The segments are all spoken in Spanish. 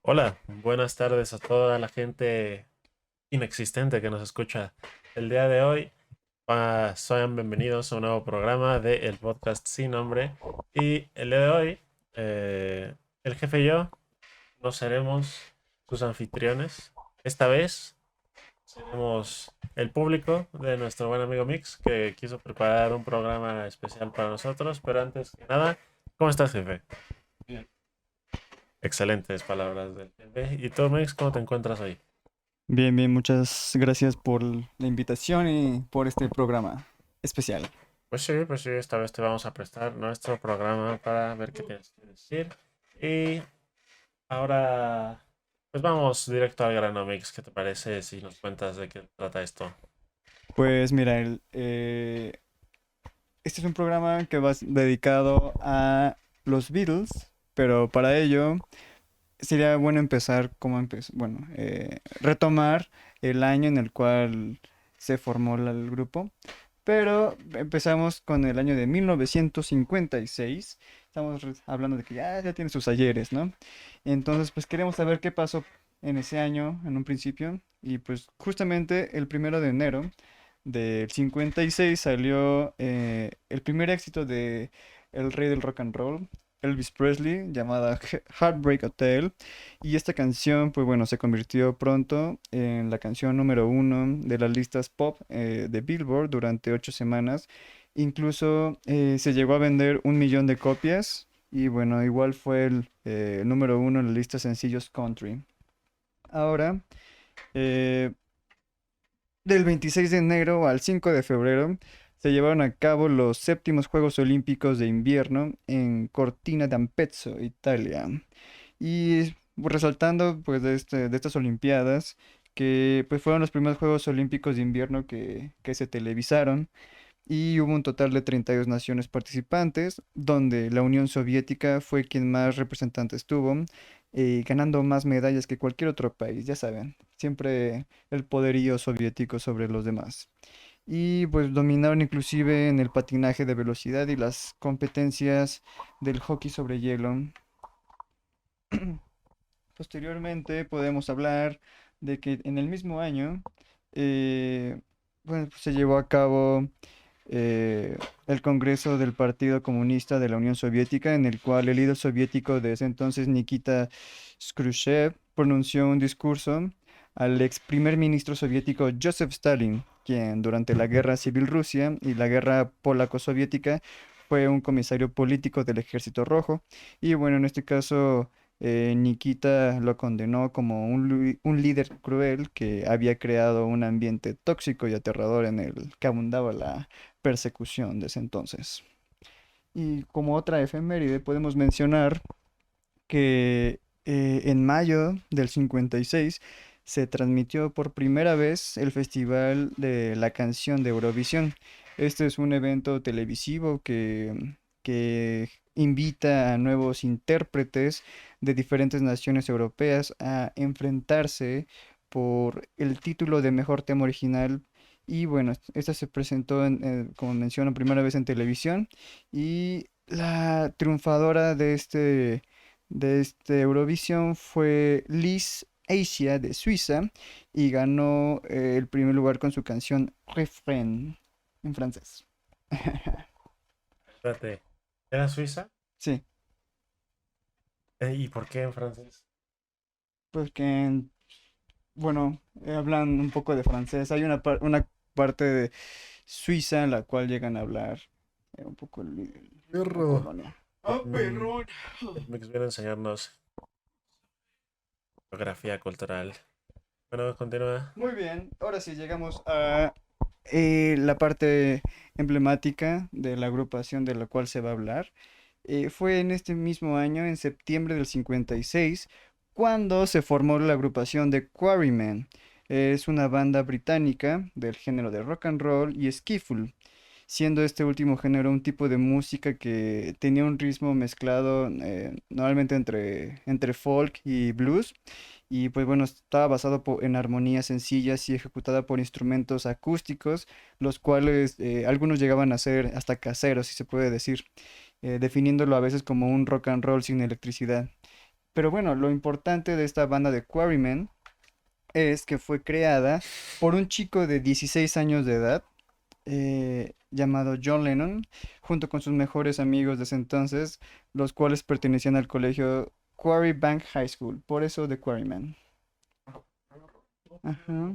Hola, buenas tardes a toda la gente inexistente que nos escucha el día de hoy. Sean bienvenidos a un nuevo programa de el podcast sin nombre. Y el día de hoy, eh, el jefe y yo no seremos sus anfitriones. Esta vez seremos el público de nuestro buen amigo Mix, que quiso preparar un programa especial para nosotros. Pero antes que nada, ¿cómo estás, jefe? Bien, Excelentes palabras del jefe. ¿Y tú, Mix, cómo te encuentras hoy? bien, muchas gracias por la invitación y por este programa especial. Pues sí, esta vez te vamos a prestar nuestro programa para ver qué tienes que decir. Y ahora, pues vamos directo al grano, Mix. ¿Qué te parece si nos cuentas de qué trata esto? Pues mira, este es un programa que va dedicado a los Beatles, pero para ello sería bueno empezar bueno, retomar el año en el cual se formó el grupo. Pero empezamos con el año de 1956. Estamos hablando de que ya tiene sus ayeres, ¿no? Entonces, pues queremos saber qué pasó en ese año, en un principio. Y pues justamente el 1 de enero del 56 salió el primer éxito de el rey del rock and roll, Elvis Presley, llamada Heartbreak Hotel. Y esta canción, pues bueno, se convirtió pronto en la canción número uno de las listas pop de Billboard durante 8 semanas. Incluso se llegó a vender 1 millón de copias. Y bueno, igual fue el número uno en la lista sencillos country. Ahora, eh, del 26 de enero al 5 de febrero se llevaron a cabo los séptimos Juegos Olímpicos de Invierno en Cortina d'Ampezzo, Italia. Y resaltando pues de estas Olimpiadas, que pues fueron los primeros Juegos Olímpicos de Invierno que se televisaron y hubo un total de 32 naciones participantes, donde la Unión Soviética fue quien más representantes tuvo, ganando más medallas que cualquier otro país, ya saben, siempre el poderío soviético sobre los demás. Y pues dominaron inclusive en el patinaje de velocidad y las competencias del hockey sobre hielo. Posteriormente podemos hablar de que en el mismo año eh, bueno, pues, se llevó a cabo eh, el Congreso del Partido Comunista de la Unión Soviética, en el cual el líder soviético de ese entonces, Nikita Khrushchev, pronunció un discurso al ex primer ministro soviético Joseph Stalin, quien durante la Guerra Civil Rusia y la Guerra Polaco-Soviética fue un comisario político del Ejército Rojo. Y bueno, en este caso Nikita lo condenó como un líder cruel que había creado un ambiente tóxico y aterrador en el que abundaba la persecución de ese entonces. Y como otra efeméride podemos mencionar que en mayo del 56 se transmitió por primera vez el Festival de la Canción de Eurovisión. Este es un evento televisivo que invita a nuevos intérpretes de diferentes naciones europeas a enfrentarse por el título de mejor tema original. Y bueno, esta se presentó, como menciono, primera vez en televisión. Y la triunfadora de este Eurovisión fue Liz Asia de Suiza y ganó el primer lugar con su canción Refrain en francés. Espérate, ¿era Suiza? Sí, ¿Y por qué en francés? porque, bueno, hablan un poco de francés. Hay una parte de Suiza en la cual llegan a hablar un poco la Perro. colonia. El, ¡Ah, perrón! el Mix viene a enseñarnos geografía cultural. Bueno, continúa. Muy bien, ahora sí llegamos a la parte emblemática de la agrupación de la cual se va a hablar. Fue en este mismo año, en septiembre del 56, cuando se formó la agrupación de Quarrymen. Es una banda británica del género de rock and roll y skiffle, siendo este último género un tipo de música que tenía un ritmo mezclado normalmente entre folk y blues. Y pues bueno, estaba basado en armonías sencillas y ejecutada por instrumentos acústicos, los cuales algunos llegaban a ser hasta caseros, si se puede decir, definiéndolo a veces como un rock and roll sin electricidad. Pero bueno, lo importante de esta banda de Quarrymen es que fue creada por un chico de 16 años de edad llamado John Lennon, junto con sus mejores amigos de ese entonces, los cuales pertenecían al colegio Quarry Bank High School, por eso The Quarrymen. Ajá.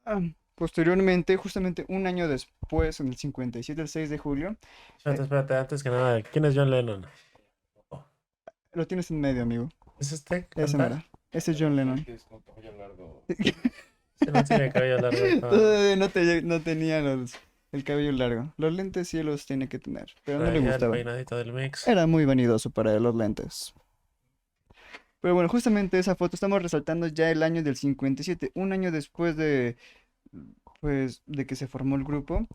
Ah, posteriormente, justamente un año después, en el 57, el 6 de julio, Espérate, espérate, antes que nada, ¿quién es John Lennon? Oh, lo tienes en medio, amigo. ¿es este que Ese canta? mera. Ese es John Lennon. Si no tiene cabello largo. Ah, Todavía no tenía el cabello largo. Los lentes sí los tiene que tener, pero no le traía el gustaba. peinadito del mix. Era muy vanidoso para él los lentes. Pero bueno, justamente esa foto estamos resaltando ya el año del 57, un año después de, pues, de que se formó el grupo.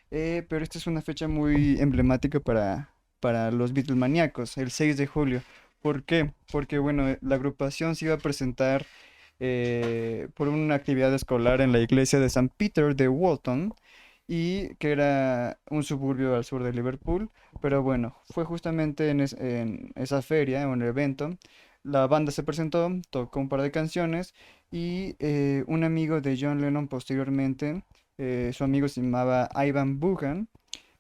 Pero esta es una fecha muy emblemática para los Beatlemaníacos, el 6 de julio. ¿Por qué? Porque, bueno, la agrupación se iba a presentar por una actividad escolar en la iglesia de San Peter de Walton, y que era un suburbio al sur de Liverpool. Pero bueno, fue justamente en esa feria, en el evento, la banda se presentó, tocó un par de canciones y un amigo de John Lennon posteriormente, su amigo se llamaba Ivan Buchan,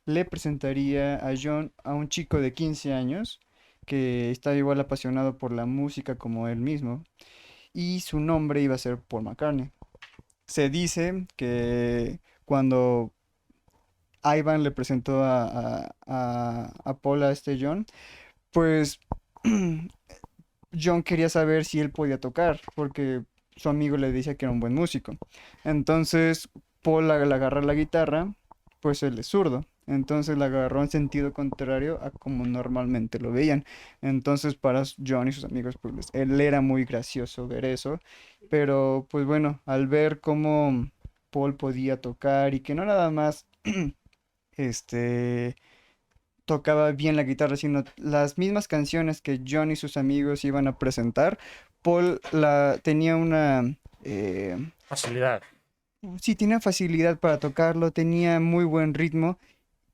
le presentaría a John a un chico de 15 años que estaba igual apasionado por la música como él mismo, y su nombre iba a ser Paul McCartney. Se dice que cuando Ivan le presentó a Paul a este John, pues John quería saber si él podía tocar, porque su amigo le decía que era un buen músico. Entonces, Paul al agarrar la guitarra, pues él es zurdo. Entonces la agarró en sentido contrario a como normalmente lo veían. Entonces para John y sus amigos, pues él era muy gracioso ver eso. Pero pues bueno, al ver cómo Paul podía tocar y que no nada más este tocaba bien la guitarra, sino las mismas canciones que John y sus amigos iban a presentar, Paul tenía eh, Facilidad. sí, tenía facilidad para tocarlo, tenía muy buen ritmo,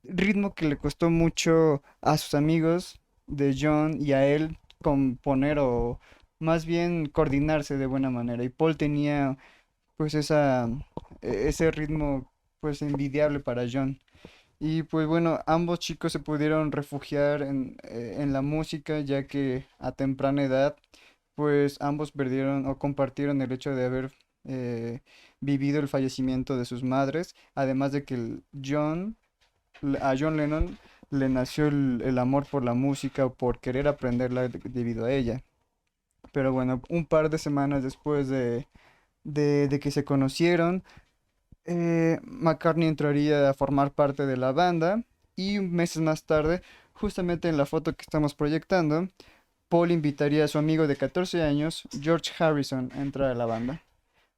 ritmo que le costó mucho a sus amigos de John y a él componer, o más bien coordinarse de buena manera. Y Paul tenía pues ese ritmo pues envidiable para John. Y pues bueno, ambos chicos se pudieron refugiar en la música, ya que a temprana edad, pues ambos perdieron o compartieron el hecho de haber eh, vivido el fallecimiento de sus madres, además de que a John Lennon le nació el amor por la música o por querer aprenderla debido a ella. Pero bueno, un par de semanas después de que se conocieron, McCartney entraría a formar parte de la banda, y meses más tarde, justamente en la foto que estamos proyectando, Paul invitaría a su amigo de 14 años, George Harrison, a entrar a la banda.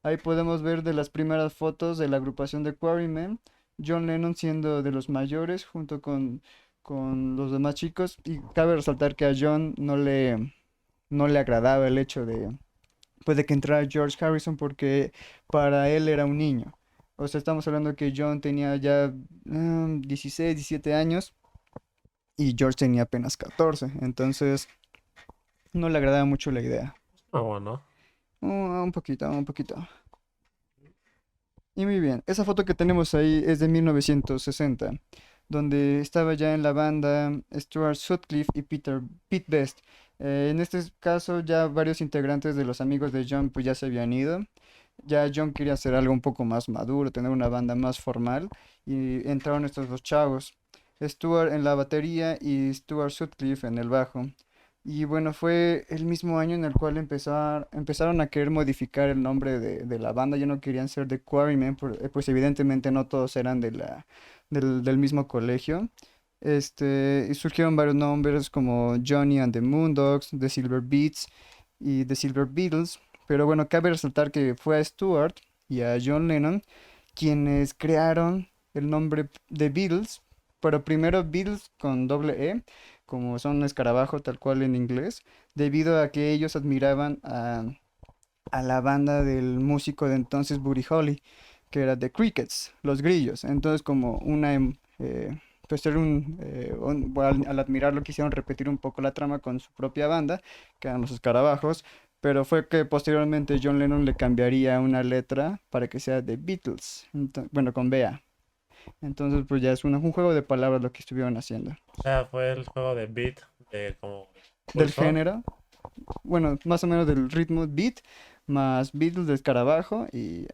Ahí podemos ver de las primeras fotos de la agrupación de Quarrymen, John Lennon siendo de los mayores junto con los demás chicos, y cabe resaltar que a John no le agradaba el hecho pues, de que entrara George Harrison, porque para él era un niño. O sea, estamos hablando que John tenía ya 16, 17 años y George tenía apenas 14. Entonces, no le agradaba mucho la idea. Ah, bueno. Un poquito, un poquito. Y muy bien, esa foto que tenemos ahí es de 1960, donde estaba ya en la banda Stuart Sutcliffe y Pete Best. En este caso ya varios integrantes de los amigos de John pues ya se habían ido. Ya John quería hacer algo un poco más maduro, tener una banda más formal, y entraron estos dos chavos, Stuart en la batería y Stuart Sutcliffe en el bajo. Y bueno, fue el mismo año en el cual empezaron a querer modificar el nombre de la banda. Ya no querían ser The Quarrymen, pues evidentemente no todos eran del mismo colegio. Y surgieron varios nombres como Johnny and the Moondogs, The Silver Beats y The Silver Beatles. Pero bueno, cabe resaltar que fue a Stewart y a John Lennon quienes crearon el nombre de Beatles, pero primero Beatles con doble E, como son un escarabajo tal cual en inglés, debido a que ellos admiraban a la banda del músico de entonces Buddy Holly, que era The Crickets, los grillos. Entonces como pues ser al admirarlo quisieron repetir un poco la trama con su propia banda, que eran los Escarabajos, pero fue que posteriormente John Lennon le cambiaría una letra para que sea The Beatles, bueno, con Bea. Entonces, pues ya es un juego de palabras lo que estuvieron haciendo. O sea, fue el juego de beat, de como Del pulso. género, bueno, más o menos del ritmo beat, más Beatles de Escarabajo y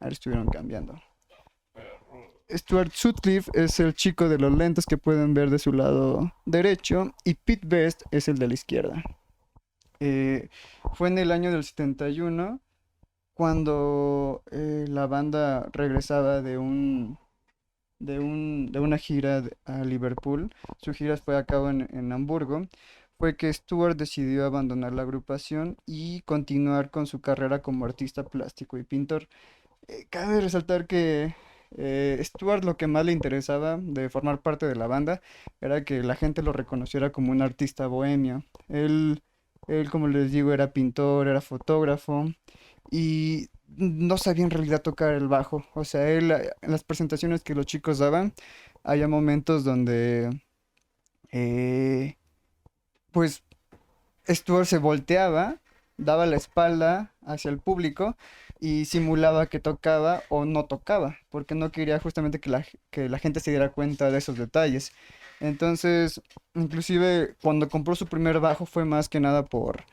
ahí estuvieron cambiando. Stuart Sutcliffe es el chico de los lentes que pueden ver de su lado derecho y Pete Best es el de la izquierda. Eh, Fue en el año del 71 cuando la banda regresaba de una gira a Liverpool. Su gira fue a cabo en Hamburgo. Fue que Stewart decidió abandonar la agrupación y continuar con su carrera como artista plástico y pintor. Cabe resaltar que Stewart lo que más le interesaba de formar parte de la banda era que la gente lo reconociera como un artista bohemio. Él, como les digo, era pintor, era fotógrafo y no sabía en realidad tocar el bajo. O sea, él, en las presentaciones que los chicos daban, había momentos donde, eh, pues, Stuart se volteaba, daba la espalda hacia el público y simulaba que tocaba o no tocaba, porque no quería justamente que la gente se diera cuenta de esos detalles. Entonces, inclusive cuando compró su primer bajo fue más que nada por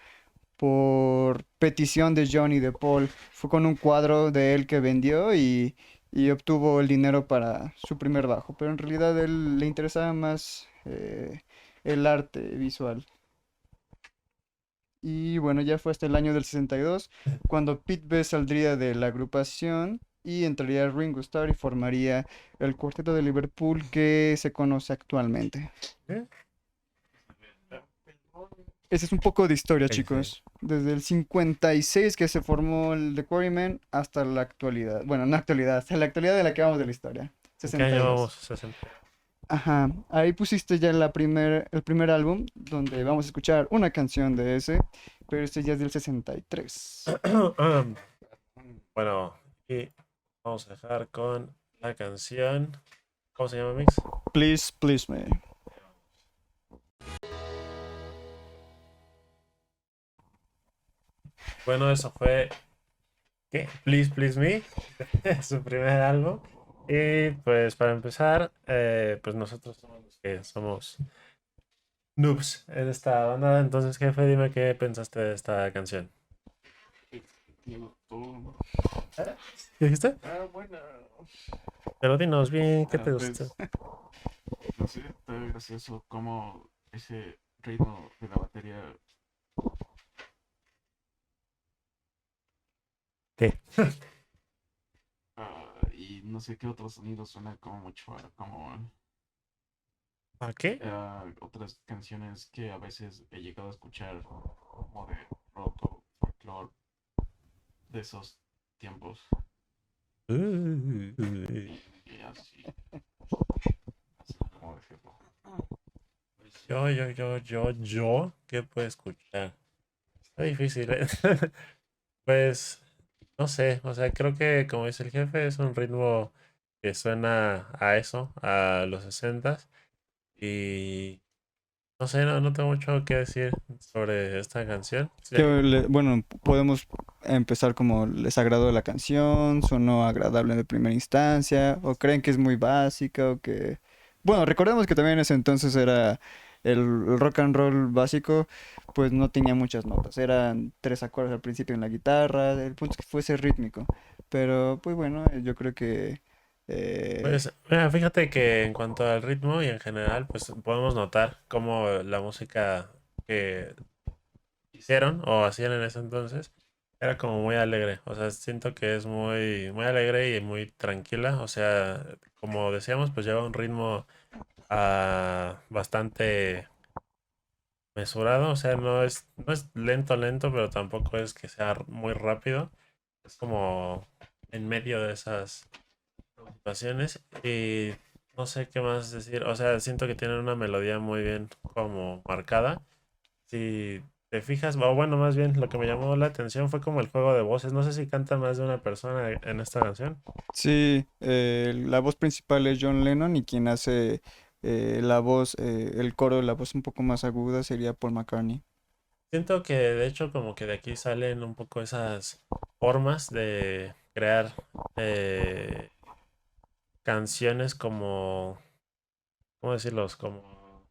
petición de John y de Paul. Fue con un cuadro de él que vendió y obtuvo el dinero para su primer bajo, pero en realidad a él le interesaba más el arte visual. Y bueno, ya fue hasta el año del 62 cuando Pete Best saldría de la agrupación y entraría Ringo Starr y formaría el cuarteto de Liverpool que se conoce actualmente. ¿Eh? Ese es un poco de historia, Sí, sí. chicos. Desde el 56 que se formó el The Quarrymen hasta la actualidad. Bueno, no actualidad, hasta la actualidad de la que vamos de la historia. ¿En qué año 62. vamos? 60. Ajá, ahí pusiste ya el primer álbum donde vamos a escuchar una canción de ese, pero este ya es del 63. Bueno, y vamos a dejar con la canción. ¿Cómo se llama, Mix? Please, please me. Bueno, eso fue. ¿Qué? Please, Please Me, su primer álbum. Y pues para empezar, pues nosotros somos los que somos noobs en esta banda. Entonces, jefe, dime qué pensaste de esta canción. Me gustó. ¿Eh? ¿Qué dijiste? Ah, bueno. Pero dinos bien, ¿qué te gustó? Pues, no sé, está gracioso como ese ritmo de la batería. ¿Qué? Y no sé qué otro sonido suena como mucho como ¿A qué? otras canciones que a veces he llegado a escuchar como de rock o folclore de esos tiempos. Y así, así como decirlo. Yo, ¿qué puedo escuchar? Está difícil, ¿eh? Pues, no sé, o sea, creo que como dice el jefe, es un ritmo que suena a eso, a los 60 y no sé, no tengo mucho que decir sobre esta canción. Sí, Bueno, podemos empezar como les agradó la canción, sonó agradable de primera instancia, o creen que es muy básica, o que... Bueno, recordemos que también en ese entonces era el rock and roll básico, pues no tenía muchas notas, eran tres acordes al principio en la guitarra, el punto es que fuese rítmico, pero pues bueno, yo creo que... eh, pues, mira, fíjate que en cuanto al ritmo y en general, pues podemos notar cómo la música que hicieron o hacían en ese entonces era como muy alegre. O sea, siento que es muy alegre y muy tranquila. O sea, como decíamos, pues lleva un ritmo bastante mesurado. O sea, no es lento, pero tampoco es que sea muy rápido. Es como en medio de esas situaciones. Y no sé qué más decir. O sea, siento que tienen una melodía muy bien como marcada. Si te fijas, o bueno, más bien lo que me llamó la atención fue como el juego de voces. No sé si canta más de una persona en esta canción. sí, la voz principal es John Lennon y quien hace la voz, el coro, la voz un poco más aguda sería Paul McCartney. Siento que de hecho como que de aquí salen un poco esas formas de crear eh, canciones como, ¿cómo decirlos? Como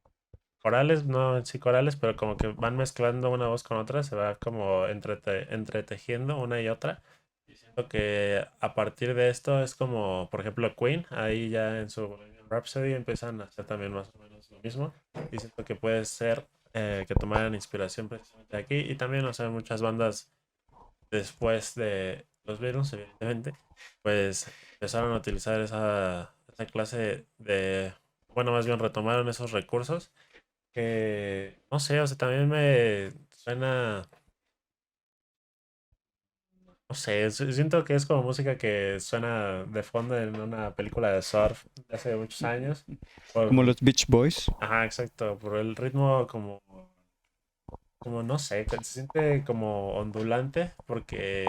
corales, no en sí corales, pero como que van mezclando una voz con otra, se va como entretejiendo una y otra. Y siento que a partir de esto es como, por ejemplo, Queen, ahí ya en su Bohemian Rhapsody empiezan a hacer también más o menos lo mismo. Y siento que puede ser que tomaran inspiración precisamente de aquí. Y también, o sea, muchas bandas después de los Beatles, evidentemente, pues empezaron a utilizar esa clase de, bueno, más bien retomaron esos recursos que, no sé, o sea, también me suena, no sé, siento que es como música que suena de fondo en una película de surf de hace muchos años. Como Por, los Beach Boys. ajá, exacto, por el ritmo como no sé, que se siente como ondulante porque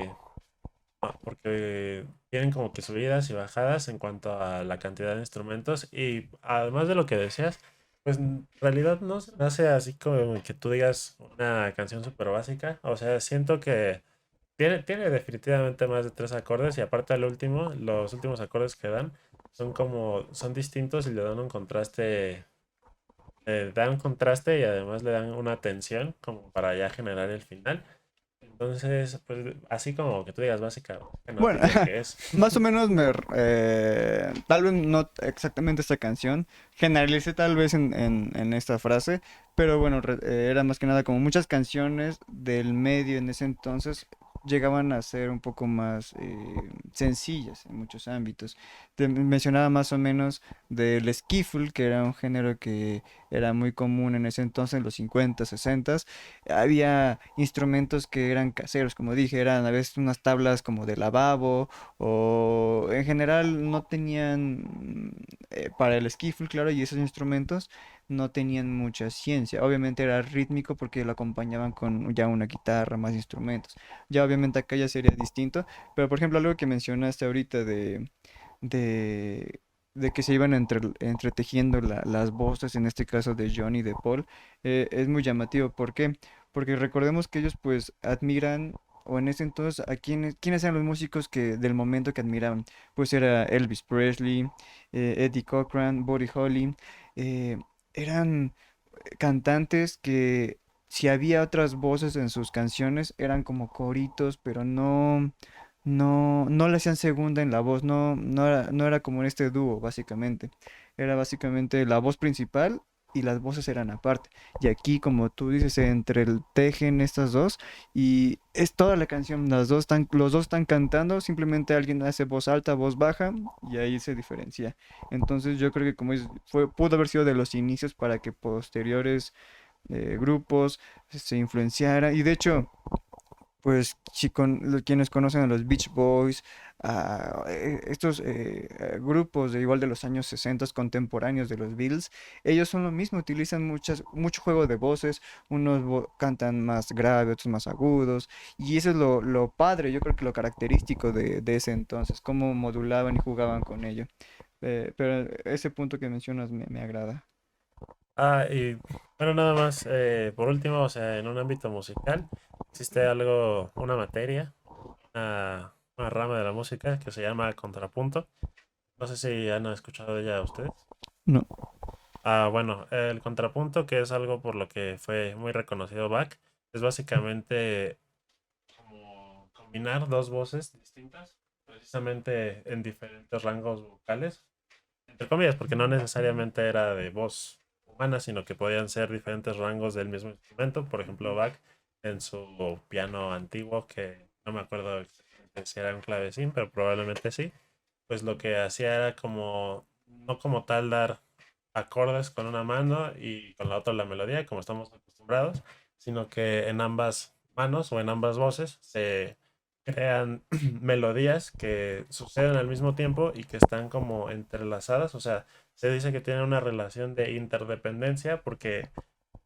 tienen como que subidas y bajadas en cuanto a la cantidad de instrumentos y además de lo que decías, pues en realidad no se me hace así como que tú digas una canción súper básica, o sea, siento que tiene definitivamente más de tres acordes y aparte al último, los últimos acordes que dan son distintos y le dan un contraste y además le dan una tensión como para ya generar el final. Entonces, pues así como que tú digas básica, que no Bueno, diría que es. más o menos tal vez no exactamente esta canción, generalicé tal vez en esta frase, pero bueno, era más que nada como muchas canciones del medio en ese entonces llegaban a ser un poco más sencillas en muchos ámbitos. Te mencionaba más o menos del skiffle, que era un género que era muy común en ese entonces, en los 50, 60. Había instrumentos que eran caseros, como dije, eran a veces unas tablas como de lavabo o en general no tenían para el skiffle, claro, y esos instrumentos no tenían mucha ciencia. Obviamente era rítmico porque lo acompañaban con ya una guitarra, más instrumentos. Ya obviamente acá ya sería distinto, pero por ejemplo algo que mencionaste ahorita de, de que se iban entretejiendo las voces, en este caso de John y de Paul, es muy llamativo. ¿Por qué? Porque recordemos que ellos pues admiran, o en ese entonces, ¿quiénes eran los músicos que del momento que admiraban? Pues era Elvis Presley, Eddie Cochran, Buddy Holly, eh, eran cantantes que si había otras voces en sus canciones eran como coritos, pero no le hacían segunda en la voz, no era como en este dúo, básicamente. Era básicamente la voz principal y las voces eran aparte. Y aquí, como tú dices, entre el tejen estas dos y es toda la canción, los dos están cantando, simplemente alguien hace voz alta, voz baja y ahí se diferencia. Entonces yo creo que pudo haber sido de los inicios para que posteriores grupos se influenciaran. Y de hecho, pues si quienes conocen a los Beach Boys, a estos grupos de igual de los años 60 contemporáneos de los Beatles, ellos son lo mismo, utilizan mucho juego de voces, unos cantan más grave, otros más agudos, y eso es lo padre, yo creo que lo característico de ese entonces, cómo modulaban y jugaban con ello. Pero ese punto que mencionas me agrada. Ah, y bueno, nada más, por último, o sea, en un ámbito musical, existe una materia, una rama de la música que se llama contrapunto. No sé si han escuchado de ella ustedes. No. Ah, bueno, el contrapunto, que es algo por lo que fue muy reconocido Bach, es básicamente como combinar dos voces distintas, precisamente en diferentes rangos vocales, entre comillas, porque no necesariamente era de voz humana, sino que podían ser diferentes rangos del mismo instrumento. Por ejemplo, Bach en su piano antiguo, que no me acuerdo exactamente si era un clavecín, pero probablemente sí, pues lo que hacía era como, no como tal dar acordes con una mano y con la otra la melodía, como estamos acostumbrados, sino que en ambas manos o en ambas voces se crean melodías que suceden al mismo tiempo y que están como entrelazadas, o sea, se dice que tienen una relación de interdependencia porque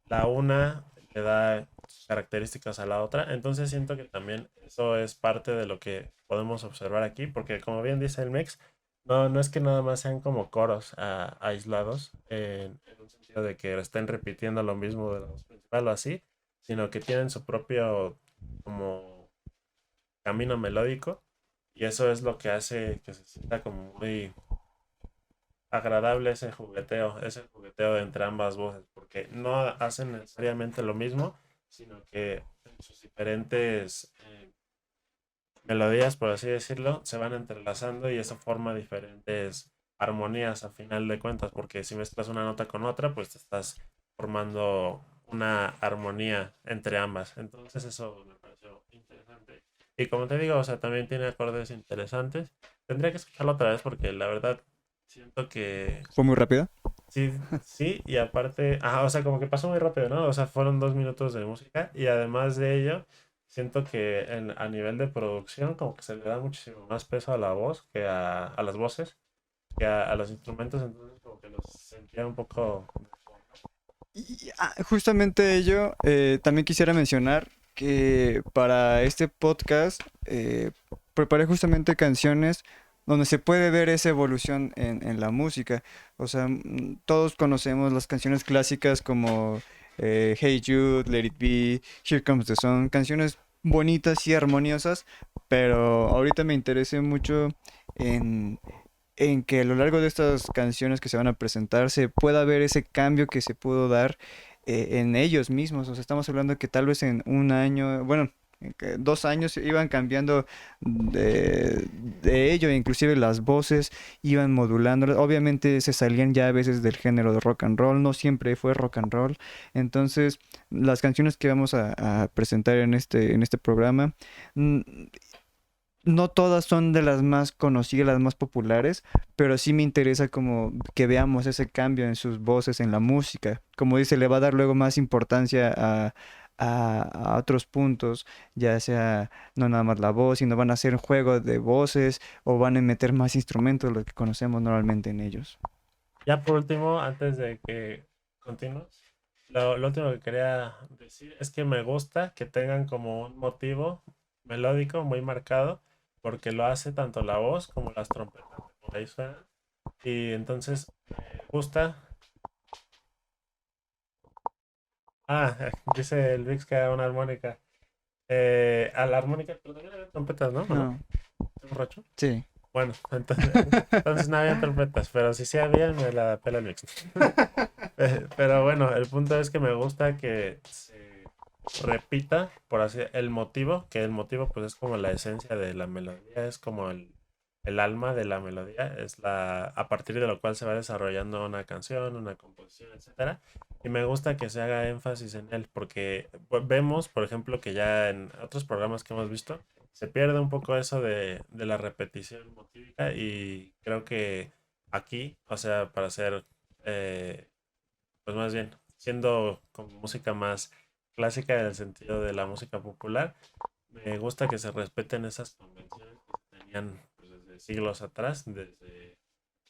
la una le da sus características a la otra, entonces siento que también eso es parte de lo que podemos observar aquí, porque como bien dice el Mex, no es que nada más sean como coros aislados, en un sentido de que estén repitiendo lo mismo de la voz principal o así, sino que tienen su propio como camino melódico y eso es lo que hace que se sienta como muy agradable ese jugueteo entre ambas voces, porque no hacen necesariamente lo mismo, sino que en sus diferentes melodías, por así decirlo, se van entrelazando y eso forma diferentes armonías a final de cuentas, porque si mezclas una nota con otra, pues te estás formando una armonía entre ambas. Entonces eso me pareció interesante. Y como te digo, o sea, también tiene acordes interesantes. Tendría que escucharlo otra vez porque la verdad siento que Fue muy rápida. sí, sí, y aparte, o sea, como que pasó muy rápido, ¿no? O sea, fueron 2 minutos de música y además de ello, siento que a nivel de producción como que se le da muchísimo más peso a la voz que a las voces, que a los instrumentos, entonces como que los sentía un poco... Y justamente ello, también quisiera mencionar que para este podcast preparé justamente canciones donde se puede ver esa evolución en la música. O sea, todos conocemos las canciones clásicas como Hey Jude, Let It Be, Here Comes the Sun, canciones bonitas y armoniosas, pero ahorita me interesé mucho en que a lo largo de estas canciones que se van a presentar se pueda ver ese cambio que se pudo dar en ellos mismos. O sea, estamos hablando que tal vez en un año, bueno, en que 2 años iban cambiando de ello, inclusive las voces iban modulando. Obviamente se salían ya a veces del género de rock and roll, no siempre fue rock and roll. Entonces, las canciones que vamos a presentar en este programa, mm, no todas son de las más conocidas, las más populares, pero sí me interesa como que veamos ese cambio en sus voces, en la música. Como dice, le va a dar luego más importancia a otros puntos, ya sea no nada más la voz, sino van a hacer juego de voces o van a meter más instrumentos, los que conocemos normalmente en ellos. Ya por último, antes de que continúes, lo último que quería decir es que me gusta que tengan como un motivo melódico muy marcado, porque lo hace tanto la voz como las trompetas que por ahí suenan. Y entonces me gusta. Dice el Vix que era una armónica. A la armónica, pero también había trompetas, ¿no? ¿O no? No, ¿Estoy borracho? sí. Bueno, entonces no había trompetas, pero si sí había, me la pela el Vix. Pero bueno, el punto es que me gusta que se repita, por así, el motivo, que el motivo pues es como la esencia de la melodía, es como el alma de la melodía, es a partir de lo cual se va desarrollando una canción, una composición, etcétera. Y me gusta que se haga énfasis en él, porque vemos, por ejemplo, que ya en otros programas que hemos visto, se pierde un poco eso de la repetición motívica y creo que aquí, o sea, para hacer pues más bien, siendo como música más clásica en el sentido de la música popular, me gusta que se respeten esas convenciones que se tenían pues, desde siglos atrás, desde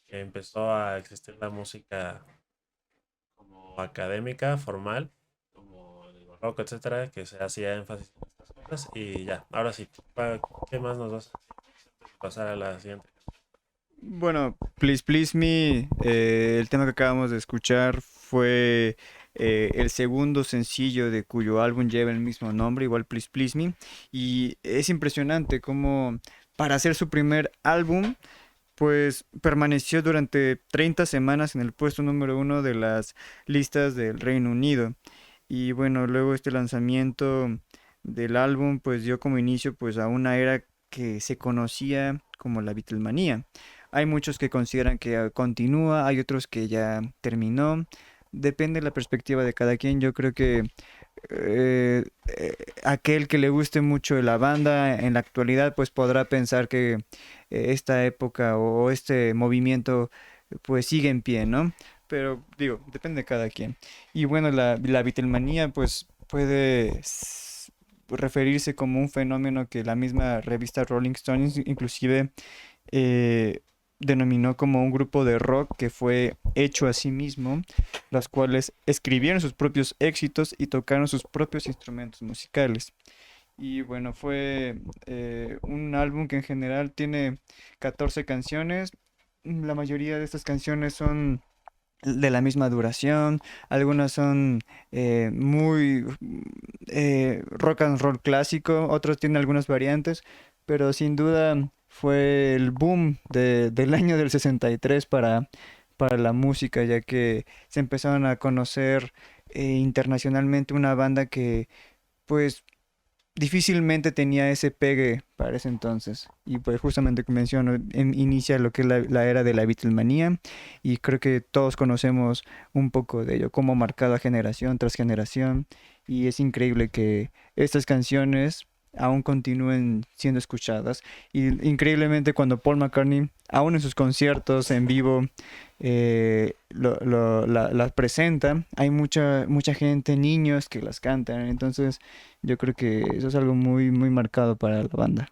que empezó a existir la música como académica, formal, como el barroco, etcétera, que se hacía énfasis en estas cosas. Y ya, ahora sí, ¿qué más nos vas a decir antes de pasar a la siguiente? Bueno, Please Please Me, el tema que acabamos de escuchar fue el segundo sencillo de cuyo álbum lleva el mismo nombre, igual Please Please Me, y es impresionante cómo para hacer su primer álbum, pues permaneció durante 30 semanas en el puesto número uno de las listas del Reino Unido. Y bueno, luego este lanzamiento del álbum pues dio como inicio pues a una era que se conocía como la Beatlemanía. Hay muchos que consideran que continúa, hay otros que ya terminó. Depende de la perspectiva de cada quien. Yo creo que aquel que le guste mucho la banda en la actualidad pues podrá pensar que esta época o este movimiento pues sigue en pie, ¿no? Pero digo, depende de cada quien. Y bueno, la Beatlemanía pues puede referirse como un fenómeno que la misma revista Rolling Stones inclusive eh, denominó como un grupo de rock que fue hecho a sí mismo, las cuales escribieron sus propios éxitos y tocaron sus propios instrumentos musicales. Y bueno, fue un álbum que en general tiene 14 canciones. la mayoría de estas canciones son de la misma duración, algunas son muy rock and roll clásico, otros tienen algunas variantes, pero sin duda fue el boom del año del 63 para la música, ya que se empezaron a conocer internacionalmente una banda que pues difícilmente tenía ese pegue para ese entonces. Y pues justamente como menciono, inicia lo que es la era de la Beatlemanía y creo que todos conocemos un poco de ello, cómo ha marcado a generación tras generación y es increíble que estas canciones aún continúen siendo escuchadas y increíblemente cuando Paul McCartney, aún en sus conciertos en vivo, las presenta, hay mucha gente, niños que las cantan, entonces yo creo que eso es algo muy, muy marcado para la banda.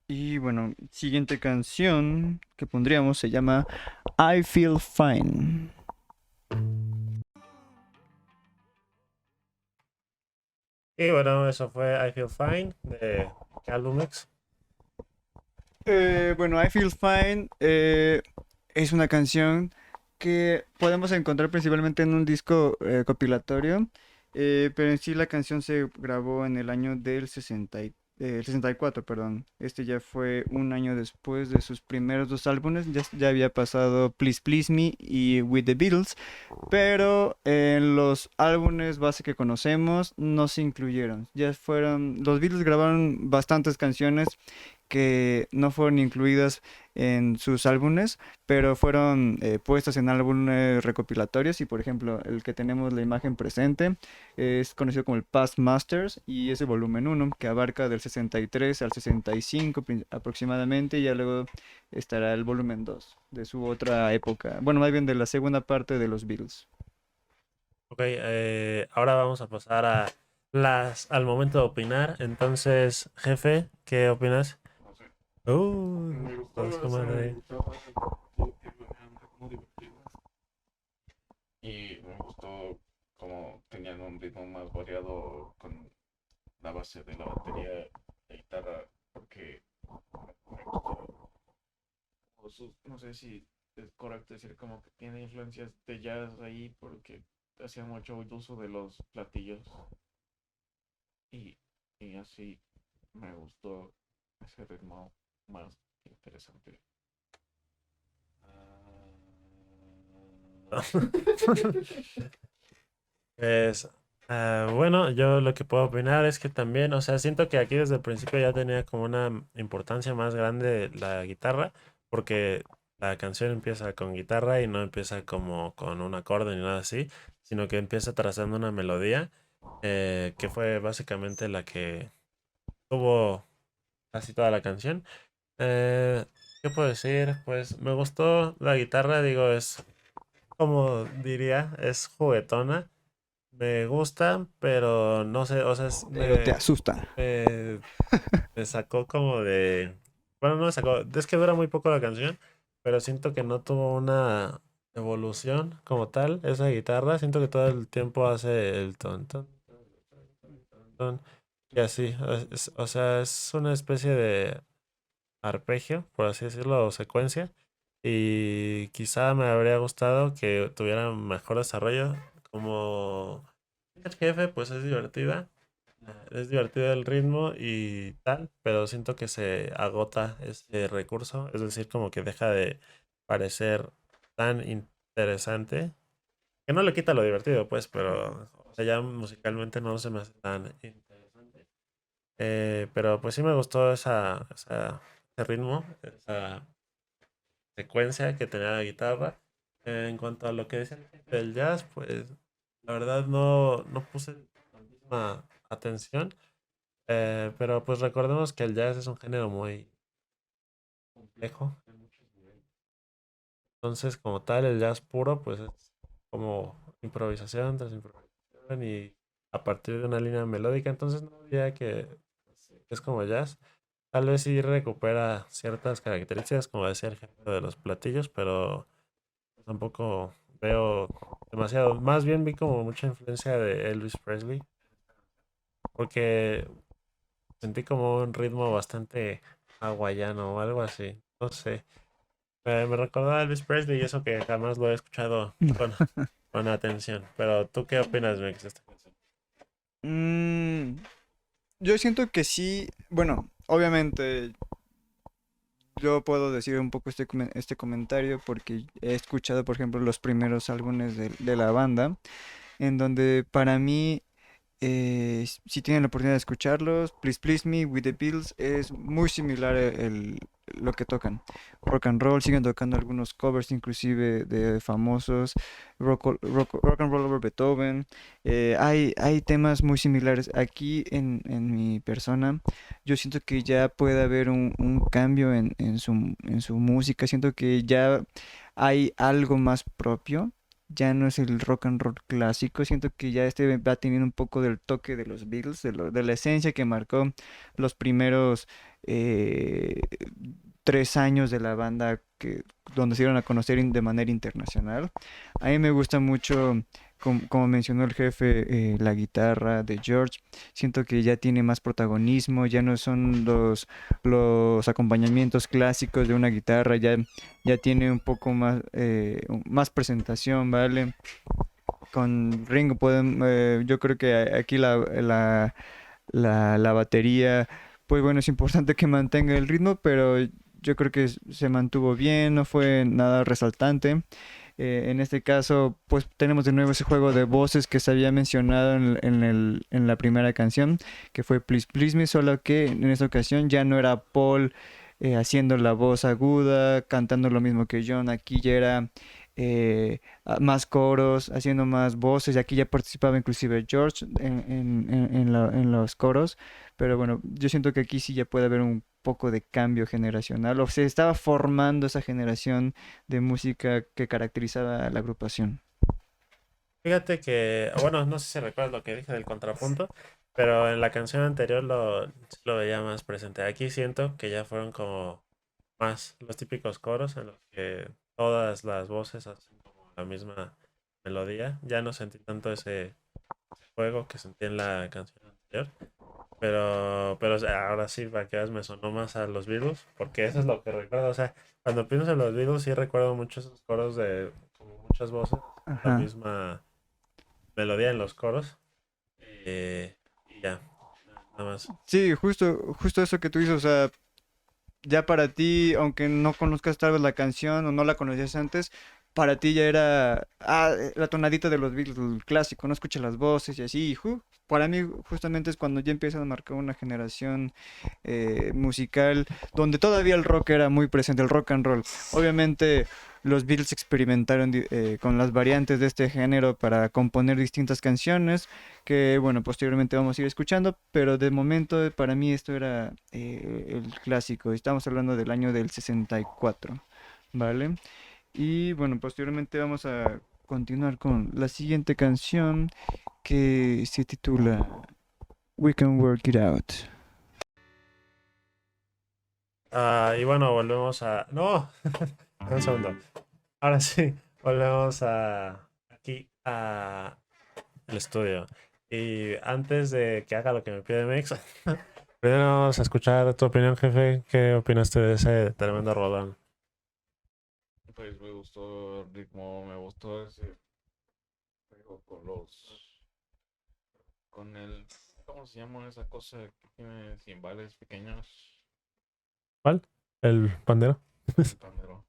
Y bueno, siguiente canción que pondríamos se llama I Feel Fine. Y bueno, eso fue I Feel Fine de Calumex. Bueno, I Feel Fine es una canción que podemos encontrar principalmente en un disco compilatorio, pero en sí la canción se grabó en el año del 64, perdón. Este ya fue un año después de sus primeros dos álbumes, ya había pasado Please Please Me y With the Beatles, pero en los álbumes base que conocemos no se incluyeron. Los Beatles grabaron bastantes canciones que no fueron incluidas en sus álbumes, pero fueron puestas en álbumes recopilatorios y por ejemplo el que tenemos la imagen presente es conocido como el Past Masters y es el volumen uno que abarca del 63 al 65 aproximadamente y ya luego estará el volumen 2 de su otra época, bueno, más bien de la segunda parte de los Beatles. Ok, ahora vamos a pasar a al momento de opinar. Entonces, jefe, ¿qué opinas? No sé. Me gustó, Pues, o sea, me madre. gustó que eran como divertidas. Y me gustó como tenían un ritmo más variado con la base de la batería y guitarra, porque me gustó. No sé si es correcto decir como que tiene influencias de jazz ahí, porque hacía mucho uso de los platillos y, y así me gustó ese ritmo más interesante. Pues, bueno, yo lo que puedo opinar es que también, o sea, siento que aquí desde el principio ya tenía como una importancia más grande la guitarra, porque la canción empieza con guitarra y no empieza como con un acorde ni nada así, sino que empieza trazando una melodía, que fue básicamente la que tuvo casi toda la canción. Eh, ¿Qué puedo decir? Pues me gustó la guitarra, digo, es como diría, es juguetona. Me gusta, pero no sé, o sea, Pero te asusta. me, me sacó como de... Bueno, no me sacó, es que dura muy poco la canción, pero siento que no tuvo una evolución como tal, esa guitarra, siento que todo el tiempo hace el ton, ton, ton, y así, o sea, es una especie de arpegio, por así decirlo, o secuencia, y quizá me habría gustado que tuviera mejor desarrollo, como el jefe, pues es divertida, es divertido el ritmo y tal, pero siento que se agota ese recurso, es decir, como que deja de parecer tan interesante, que no le quita lo divertido, pues, pero o sea, ya musicalmente no se me hace tan interesante. Pero pues sí me gustó ese ritmo, esa secuencia que tenía la guitarra. En cuanto a lo que decía del jazz, pues la verdad no puse tantísima atención. Pero pues recordemos que el jazz es un género muy complejo. Entonces, como tal, el jazz puro, pues es como improvisación tras improvisación y a partir de una línea melódica. Entonces, no diría que es como jazz. Tal vez sí recupera ciertas características, como decía el jefe de los platillos, pero tampoco veo demasiado. Más bien vi como mucha influencia de Elvis Presley, porque sentí como un ritmo bastante hawaiano o algo así. No sé. Me recordaba a Elvis Presley y eso que jamás lo he escuchado con atención. Pero ¿tú qué opinas, Mix, de esta canción? Mm, yo siento que sí, bueno, obviamente yo puedo decir un poco este comentario porque he escuchado, por ejemplo, los primeros álbumes de la banda, en donde para mí si tienen la oportunidad de escucharlos, Please Please Me, With the Beatles, es muy similar lo que tocan. Rock and roll, siguen tocando algunos covers inclusive de famosos, rock and roll over Beethoven. Hay temas muy similares. Aquí en mi persona, yo siento que ya puede haber un cambio en su música, siento que ya hay algo más propio, ya no es el rock and roll clásico. Siento que ya este va teniendo un poco del toque de los Beatles, de la esencia que marcó los primeros eh, 3 años de la banda, donde se dieron a conocer de manera internacional. A mí me gusta mucho, como mencionó el jefe, la guitarra de George. Siento que ya tiene más protagonismo, ya no son los acompañamientos clásicos de una guitarra, ya tiene un poco más presentación, ¿vale? Con Ringo yo creo que aquí la batería, pues bueno, es importante que mantenga el ritmo, pero yo creo que se mantuvo bien, no fue nada resaltante. En este caso, pues tenemos de nuevo ese juego de voces que se había mencionado en la primera canción, que fue Please Please Me, solo que en esta ocasión ya no era Paul haciendo la voz aguda, cantando lo mismo que John. Aquí ya era más coros, haciendo más voces, y aquí ya participaba inclusive George en los coros. Pero bueno, yo siento que aquí sí ya puede haber un poco de cambio generacional, o se estaba formando esa generación de música que caracterizaba a la agrupación. Fíjate que, bueno, no sé si recuerdas lo que dije del contrapunto, pero en la canción anterior sí lo veía más presente. Aquí siento que ya fueron como más los típicos coros en los que todas las voces hacen como la misma melodía. Ya no sentí tanto ese juego que sentí en la canción anterior. Pero o sea, ahora sí, para que veas, me sonó más a los Beatles, porque eso es lo que recuerdo. O sea, cuando pienso en los Beatles, sí recuerdo mucho esos coros de como muchas voces, la Ajá. misma melodía en los coros. Y ya, nada más. Sí, justo eso que tú dices, o sea, ya para ti, aunque no conozcas tal vez la canción o no la conocías antes, para ti ya era la tonadita de los Beatles, el clásico, no escuchas las voces y así. Para mí justamente es cuando ya empiezan a marcar una generación musical donde todavía el rock era muy presente, el rock and roll. Obviamente los Beatles experimentaron con las variantes de este género para componer distintas canciones que bueno, posteriormente vamos a ir escuchando, pero de momento para mí esto era el clásico. Estamos hablando del año del 64, ¿vale? Y bueno, posteriormente vamos a continuar con la siguiente canción que se titula We Can Work It Out. Y bueno, volvemos a... No, un segundo. Ahora sí, volvemos a aquí a el estudio. Y antes de que haga lo que me pide Mix, primero vamos a escuchar tu opinión, jefe. ¿Qué opinaste de ese tremendo rolón? Pues me gustó el ritmo, me gustó ese juego con el, ¿cómo se llama esa cosa que tiene cimbales pequeños? ¿Cuál? ¿El pandero? El pandero.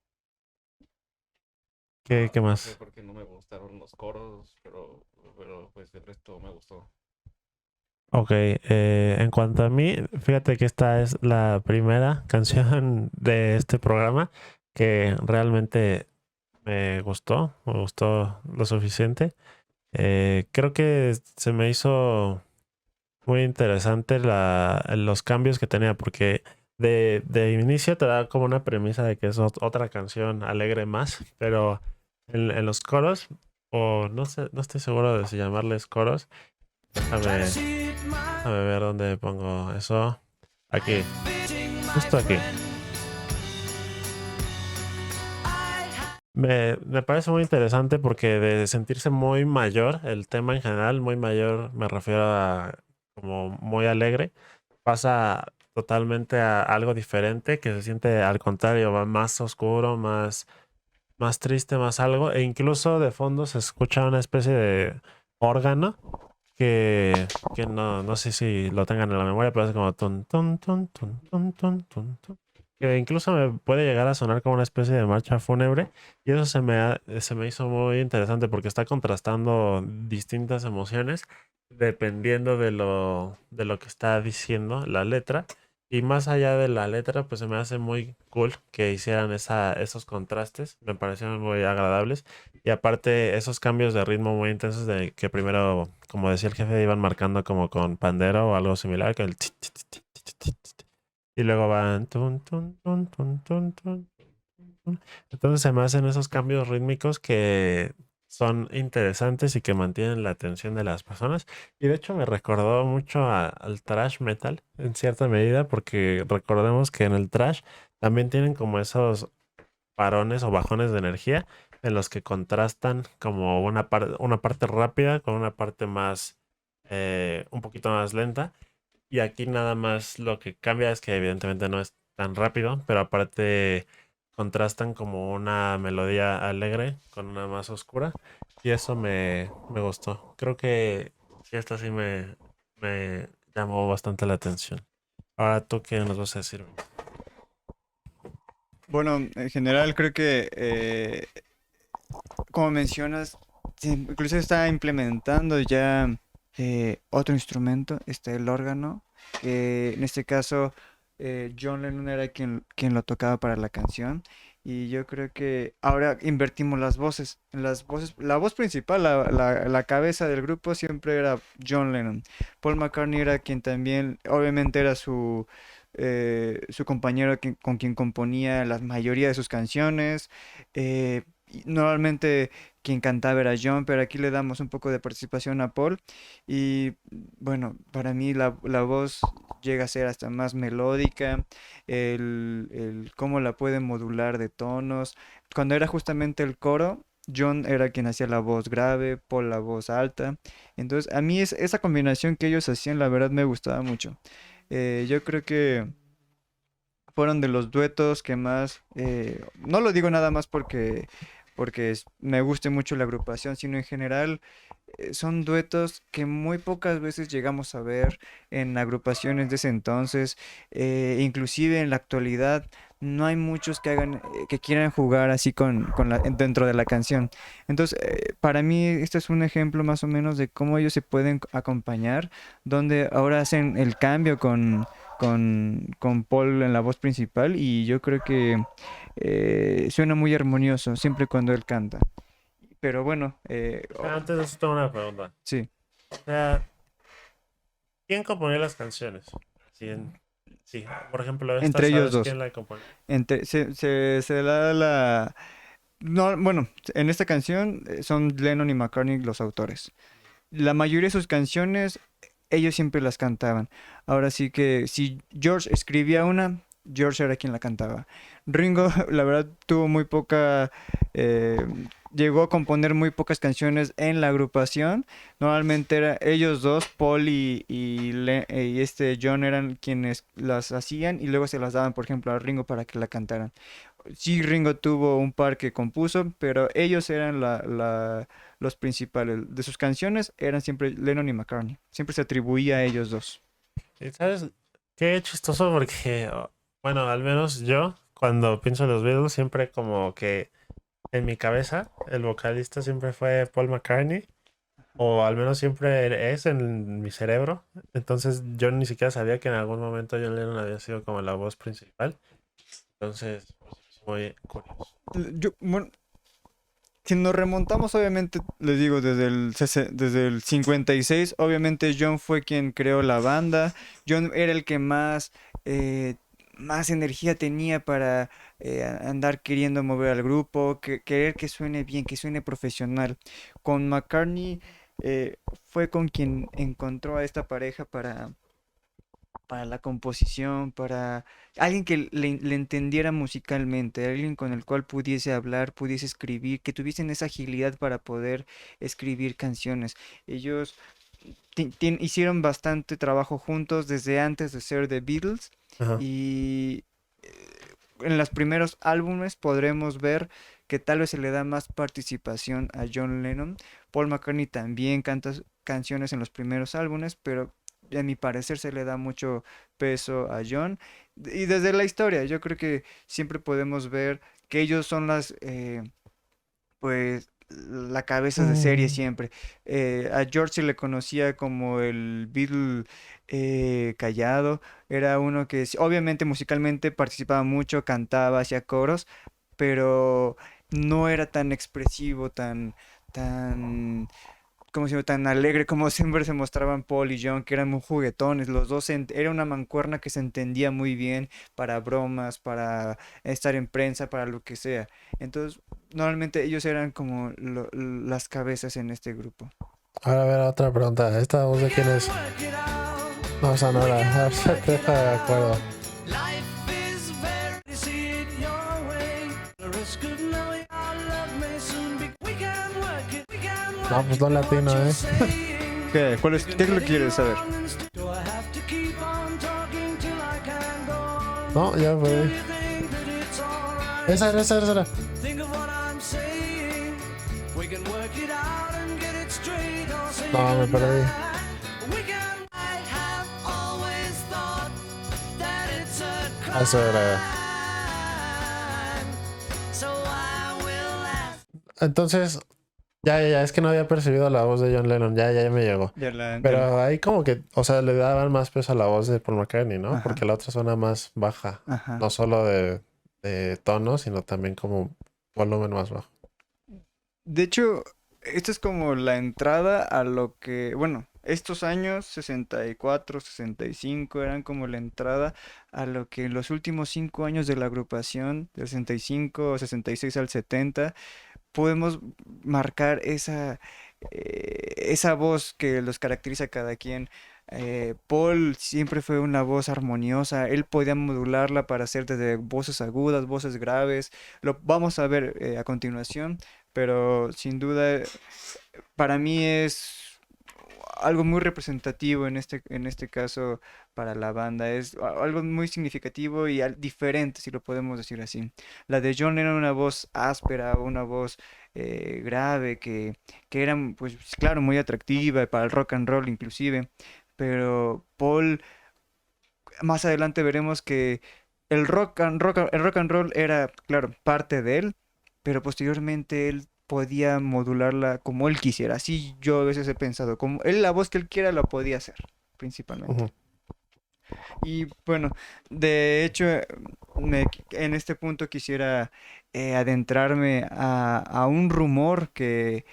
¿Qué No sé más? por qué no me gustaron los coros, pero pues el resto me gustó. Ok, en cuanto a mí, fíjate que esta es la primera canción de este programa que realmente me gustó lo suficiente. Creo que se me hizo muy interesante los cambios que tenía, porque de inicio te da como una premisa de que es otra canción alegre más, pero en los coros, o no sé, no estoy seguro de si llamarles coros. Déjame ver dónde pongo eso. Aquí, justo aquí. Me parece muy interesante porque de sentirse muy mayor, el tema en general, muy mayor, me refiero a como muy alegre, pasa totalmente a algo diferente, que se siente al contrario, va más oscuro, más triste, más algo, e incluso de fondo se escucha una especie de órgano que no sé si lo tengan en la memoria, pero es como tun, tun, tun, tun, tun, tun, tun, tun, que incluso me puede llegar a sonar como una especie de marcha fúnebre, y eso se me hizo muy interesante porque está contrastando distintas emociones dependiendo de lo que está diciendo la letra. Y más allá de la letra, pues se me hace muy cool que hicieran esos contrastes, me parecieron muy agradables. Y aparte, esos cambios de ritmo muy intensos de que primero, como decía el jefe, iban marcando como con pandero o algo similar, que el tit, tit, tit, tit, tit, tit, y luego van tun, tun, tun, tun, tun, tun, tun. Entonces se me hacen esos cambios rítmicos que son interesantes y que mantienen la atención de las personas. Y de hecho me recordó mucho al thrash metal en cierta medida, porque recordemos que en el thrash también tienen como esos parones o bajones de energía en los que contrastan como una parte rápida con una parte más, un poquito más lenta. Y aquí nada más lo que cambia es que evidentemente no es tan rápido, pero aparte contrastan como una melodía alegre con una más oscura. Y eso me gustó. Creo que esta sí me llamó bastante la atención. Ahora tú, ¿qué nos vas a decir? Bueno, en general creo que, como mencionas, sí, incluso está implementando ya otro instrumento, el órgano, que en este caso John Lennon era quien lo tocaba para la canción. Y yo creo que ahora invertimos las voces. Las voces, la voz principal, la cabeza del grupo siempre era John Lennon. Paul McCartney era quien también, obviamente era su compañero con quien componía la mayoría de sus canciones. Y normalmente quien cantaba era John, pero aquí le damos un poco de participación a Paul. Y bueno, para mí la voz llega a ser hasta más melódica, el cómo la puede modular de tonos. Cuando era justamente el coro, John era quien hacía la voz grave, Paul la voz alta. Entonces, a mí esa combinación que ellos hacían, la verdad me gustaba mucho. Yo creo que fueron de los duetos que más, no lo digo nada más porque me guste mucho la agrupación, sino en general son duetos que muy pocas veces llegamos a ver en agrupaciones de ese entonces, inclusive en la actualidad. No hay muchos que hagan, que quieran jugar así dentro de la canción. Entonces, para mí, este es un ejemplo más o menos de cómo ellos se pueden acompañar, donde ahora hacen el cambio con Paul en la voz principal, y yo creo que suena muy armonioso siempre cuando él canta. Pero bueno, Antes de eso tengo una pregunta. sí, O sea, ¿quién componía las canciones? Sí, sí, por ejemplo, esta, entre ellos ¿sabes dos. quién la compone? Se da la... No, bueno, en esta canción son Lennon y McCartney los autores. La mayoría de sus canciones, ellos siempre las cantaban. Ahora sí que si George escribía una, George era quien la cantaba. Ringo, la verdad, tuvo muy poca... eh, llegó a componer muy pocas canciones en la agrupación. Normalmente era ellos dos, Paul y John eran quienes las hacían y luego se las daban, por ejemplo, a Ringo para que la cantaran. Sí, Ringo tuvo un par que compuso, pero ellos eran los principales. De sus canciones eran siempre Lennon y McCartney. Siempre se atribuía a ellos dos. Y sabes, qué chistoso porque, bueno, al menos yo, cuando pienso en los Beatles, siempre como que en mi cabeza el vocalista siempre fue Paul McCartney, o al menos siempre es en mi cerebro. Entonces yo ni siquiera sabía que en algún momento John Lennon había sido como la voz principal. Entonces, pues, es muy curioso. Bueno, si nos remontamos, obviamente, les digo, desde el 56, obviamente John fue quien creó la banda. John era el que más energía tenía para andar queriendo mover al grupo, querer que suene bien, que suene profesional. Con McCartney fue con quien encontró a esta pareja para la composición, para alguien que le entendiera musicalmente, alguien con el cual pudiese hablar, pudiese escribir, que tuviesen esa agilidad para poder escribir canciones. Ellos hicieron bastante trabajo juntos desde antes de ser The Beatles Ajá. y en los primeros álbumes podremos ver que tal vez se le da más participación a John Lennon. Paul McCartney también canta canciones en los primeros álbumes, pero a mi parecer se le da mucho peso a John. Y desde la historia, yo creo que siempre podemos ver que ellos son pues la cabeza de serie Mm. siempre. A George se le conocía como el Beatle callado. Era uno que obviamente musicalmente participaba mucho, cantaba, hacía coros, pero no era tan expresivo, tan, ¿cómo se llama? Tan alegre como siempre se mostraban Paul y John, que eran muy juguetones. Los dos era una mancuerna que se entendía muy bien para bromas, para estar en prensa, para lo que sea. Entonces, normalmente ellos eran como las cabezas en este grupo. Ahora a ver, otra pregunta. ¿Esta voz de quién es? No, o sea, nada. A ver si te deja de acuerdo. No, pues Don Latino, ¿eh? ¿Qué es lo que quieres saber? No, ya fue. Esa era. No, me perdí. Eso era. Entonces, ya, es que no había percibido la voz de John Lennon, ya me llegó. Pero ahí como que, o sea, le daban más peso a la voz de Paul McCartney, ¿no? Ajá. Porque la otra suena más baja. Ajá. No solo de tono, sino también como volumen más bajo. De hecho, esto es como la entrada a lo que, bueno, estos años 64, 65 eran como la entrada a lo que en los últimos 5 años de la agrupación, del 65, 66 al 70, podemos marcar esa voz que los caracteriza a cada quien. Paul siempre fue una voz armoniosa, él podía modularla para hacer desde voces agudas, voces graves, lo vamos a ver a continuación, pero sin duda para mí es algo muy representativo en este caso para la banda. Es algo muy significativo y diferente, si lo podemos decir así. La de John era una voz áspera, una voz grave, que era, pues claro, muy atractiva para el rock and roll inclusive. Pero Paul, más adelante veremos que el rock and roll era, claro, parte de él, pero posteriormente él podía modularla como él quisiera. Así yo a veces he pensado, como él la voz que él quiera la podía hacer, principalmente. Ujú. Y bueno, de hecho, en este punto quisiera adentrarme a un rumor que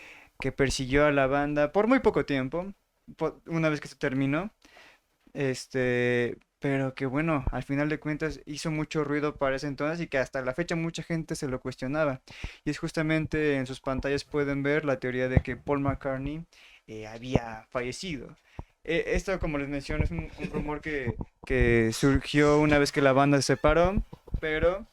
persiguió a la banda por muy poco tiempo, una vez que se terminó. Pero que bueno, al final de cuentas hizo mucho ruido para ese entonces y que hasta la fecha mucha gente se lo cuestionaba. Y es justamente en sus pantallas pueden ver la teoría de que Paul McCartney había fallecido. Esto, como les menciono, es un rumor que surgió una vez que la banda se separó, pero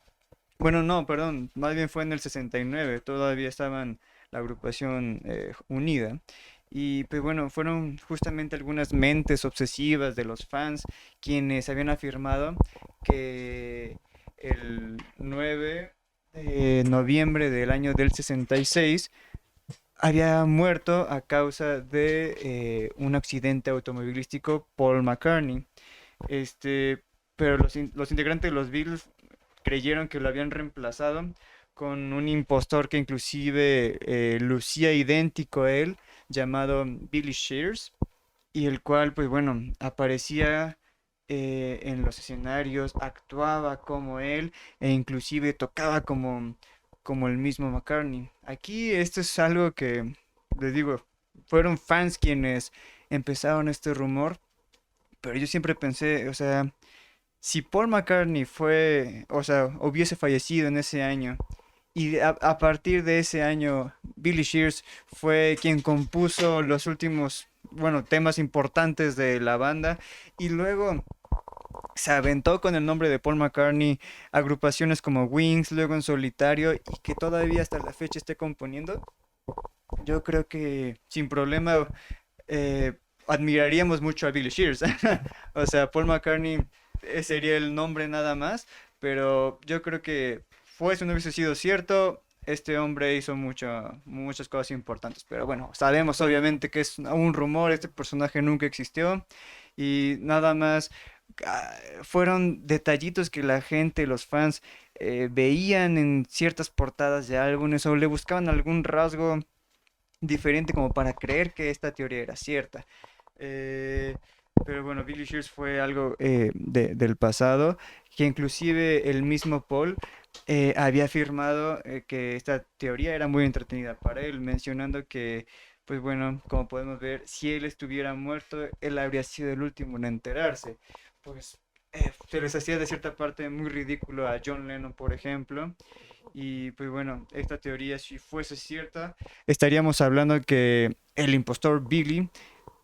bueno, no, perdón, más bien fue en el 69, todavía estaban la agrupación unida. Y pues bueno, fueron justamente algunas mentes obsesivas de los fans quienes habían afirmado que el 9 de noviembre del año del 66 había muerto a causa de un accidente automovilístico Paul McCartney. Este, pero los integrantes de los Beatles creyeron que lo habían reemplazado con un impostor que inclusive lucía idéntico a él, llamado Billy Shears, y el cual, pues bueno, aparecía en los escenarios, actuaba como él e inclusive tocaba como el mismo McCartney. Aquí esto es algo que, les digo, fueron fans quienes empezaron este rumor, pero yo siempre pensé, o sea, si Paul McCartney o sea, hubiese fallecido en ese año y a partir de ese año Billy Shears fue quien compuso los últimos, bueno, temas importantes de la banda y luego se aventó con el nombre de Paul McCartney agrupaciones como Wings, luego en solitario y que todavía hasta la fecha esté componiendo, yo creo que sin problema eh, admiraríamos mucho a Billy Shears. O sea, Paul McCartney sería el nombre nada más, pero yo creo que fuese no hubiese sido cierto, este hombre hizo muchas cosas importantes. Pero bueno, sabemos obviamente que es un rumor, este personaje nunca existió y nada más fueron detallitos que la gente, los fans, veían en ciertas portadas de álbumes o le buscaban algún rasgo diferente como para creer que esta teoría era cierta. Eh, pero bueno, Billy Shears fue algo del pasado, que inclusive el mismo Paul había afirmado que esta teoría era muy entretenida para él, mencionando que, pues bueno, como podemos ver, si él estuviera muerto, él habría sido el último en enterarse. Pues se les hacía de cierta parte muy ridículo a John Lennon, por ejemplo. Y pues bueno, esta teoría si fuese cierta, estaríamos hablando que el impostor Billy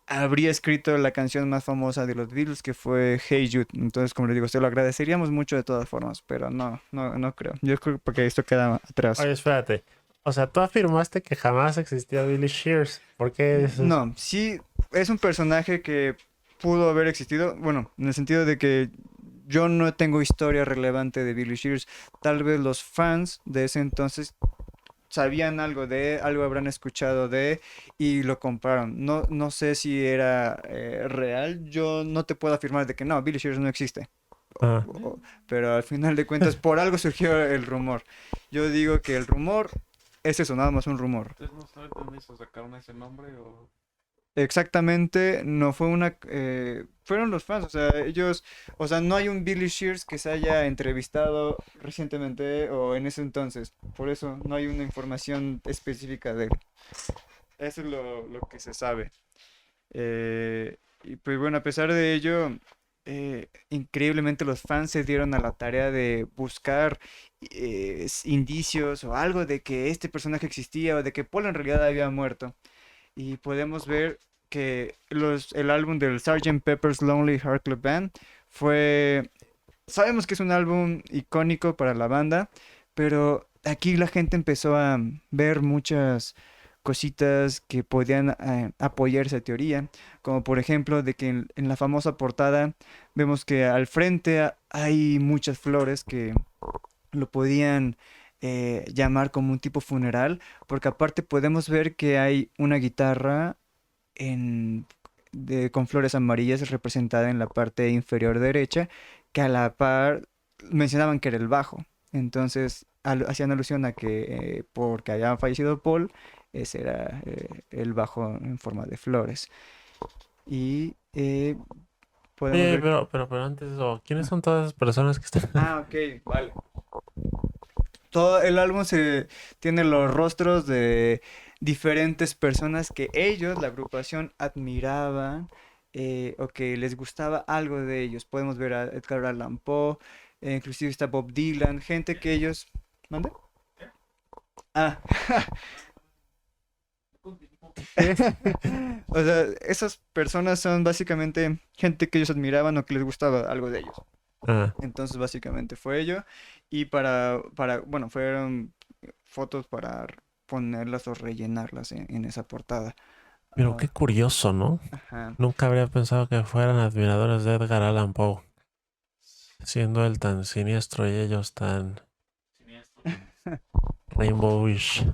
habría escrito la canción más famosa de los Beatles, que fue Hey Jude. Entonces, como les digo, se lo agradeceríamos mucho de todas formas, pero no creo. Yo creo que esto queda atrás. Oye, espérate. O sea, tú afirmaste que jamás existió Billy Shears. ¿Por qué dices? No, sí, es un personaje que pudo haber existido, bueno, en el sentido de que yo no tengo historia relevante de Billy Shears. Tal vez los fans de ese entonces sabían algo de, algo habrán escuchado de y lo compraron. No sé si era real, yo no te puedo afirmar de que no, Billy Shears no existe. Ah, Pero al final de cuentas, por algo surgió el rumor. Yo digo que el rumor es eso, nada más un rumor. ¿Ustedes no saben dónde se sacaron ese nombre o...? Exactamente, no fue una... fueron los fans, o sea, ellos... O sea, no hay un Billy Shears que se haya entrevistado recientemente o en ese entonces. Por eso no hay una información específica de él. Eso es lo que se sabe. Y pues bueno, a pesar de ello, increíblemente los fans se dieron a la tarea de buscar indicios o algo de que este personaje existía o de que Paul en realidad había muerto. Y podemos ver que el álbum del Sgt. Pepper's Lonely Heart Club Band fue... Sabemos que es un álbum icónico para la banda, pero aquí la gente empezó a ver muchas cositas que podían apoyar esa teoría, como por ejemplo de que en la famosa portada vemos que al frente hay muchas flores que lo podían llamar como un tipo funeral, porque aparte podemos ver que hay una guitarra en, con flores amarillas representada en la parte inferior derecha, que a la par mencionaban que era el bajo. Entonces hacían alusión a que porque había fallecido Paul, ese era el bajo en forma de flores. Y podemos oye, ver... pero antes de eso, ¿quiénes son todas esas personas que están? Ah, ok, vale. Todo el álbum se tiene los rostros de diferentes personas que ellos, la agrupación, admiraban o que les gustaba algo de ellos. Podemos ver a Edgar Allan Poe, inclusive está Bob Dylan, gente que ellos... ¿Mande? Ah, o sea, esas personas son básicamente gente que ellos admiraban o que les gustaba algo de ellos. Ah, Entonces, básicamente fue ello. Y bueno, fueron fotos para ponerlas o rellenarlas en esa portada. pero qué Ah, curioso, ¿no? ajá. Nunca habría pensado que fueran admiradores de Edgar Allan Poe, siendo él tan siniestro y ellos tan Siniestro. rainbowish.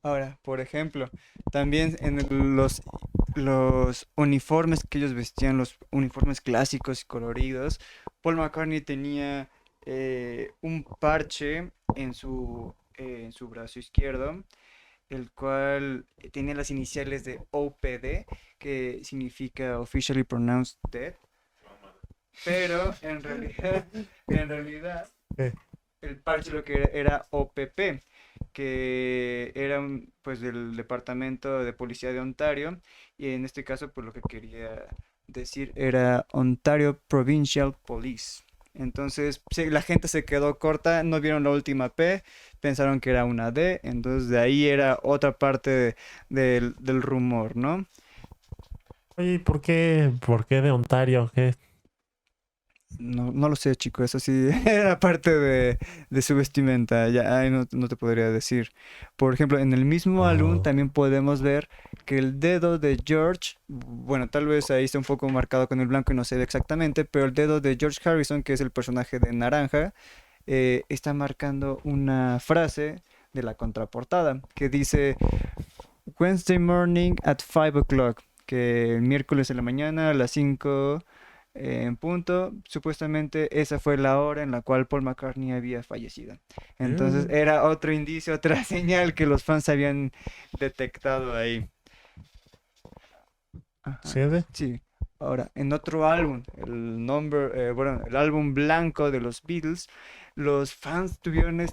Ahora, por ejemplo, también los uniformes que ellos vestían, los uniformes clásicos y coloridos, Paul McCartney tenía un parche en su brazo izquierdo, el cual tenía las iniciales de OPD, que significa Officially Pronounced Dead, pero en realidad Eh, el parche lo que era OPP, que era pues del Departamento de Policía de Ontario, y en este caso pues lo que quería decir era Ontario Provincial Police. Entonces sí, la gente se quedó corta, no vieron la última P, pensaron que era una D, entonces de ahí era otra parte del rumor, ¿no? Oye, ¿y por qué de Ontario? ¿Qué? No, no lo sé, chico, eso sí era parte de su vestimenta, ya ahí no te podría decir. Por ejemplo, en el mismo álbum Oh. también podemos ver que el dedo de George, bueno, tal vez ahí está un poco marcado con el blanco y no se ve exactamente, pero el dedo de George Harrison, que es el personaje de Naranja, está marcando una frase de la contraportada que dice Wednesday morning at 5 o'clock, que el miércoles en la mañana a las 5 en punto, supuestamente esa fue la hora en la cual Paul McCartney había fallecido. Entonces Mm. era otro indicio, otra señal que los fans habían detectado ahí. Ajá, ¿Siete? sí. Ahora, en otro álbum, bueno, el álbum blanco de los Beatles, los fans tuvieron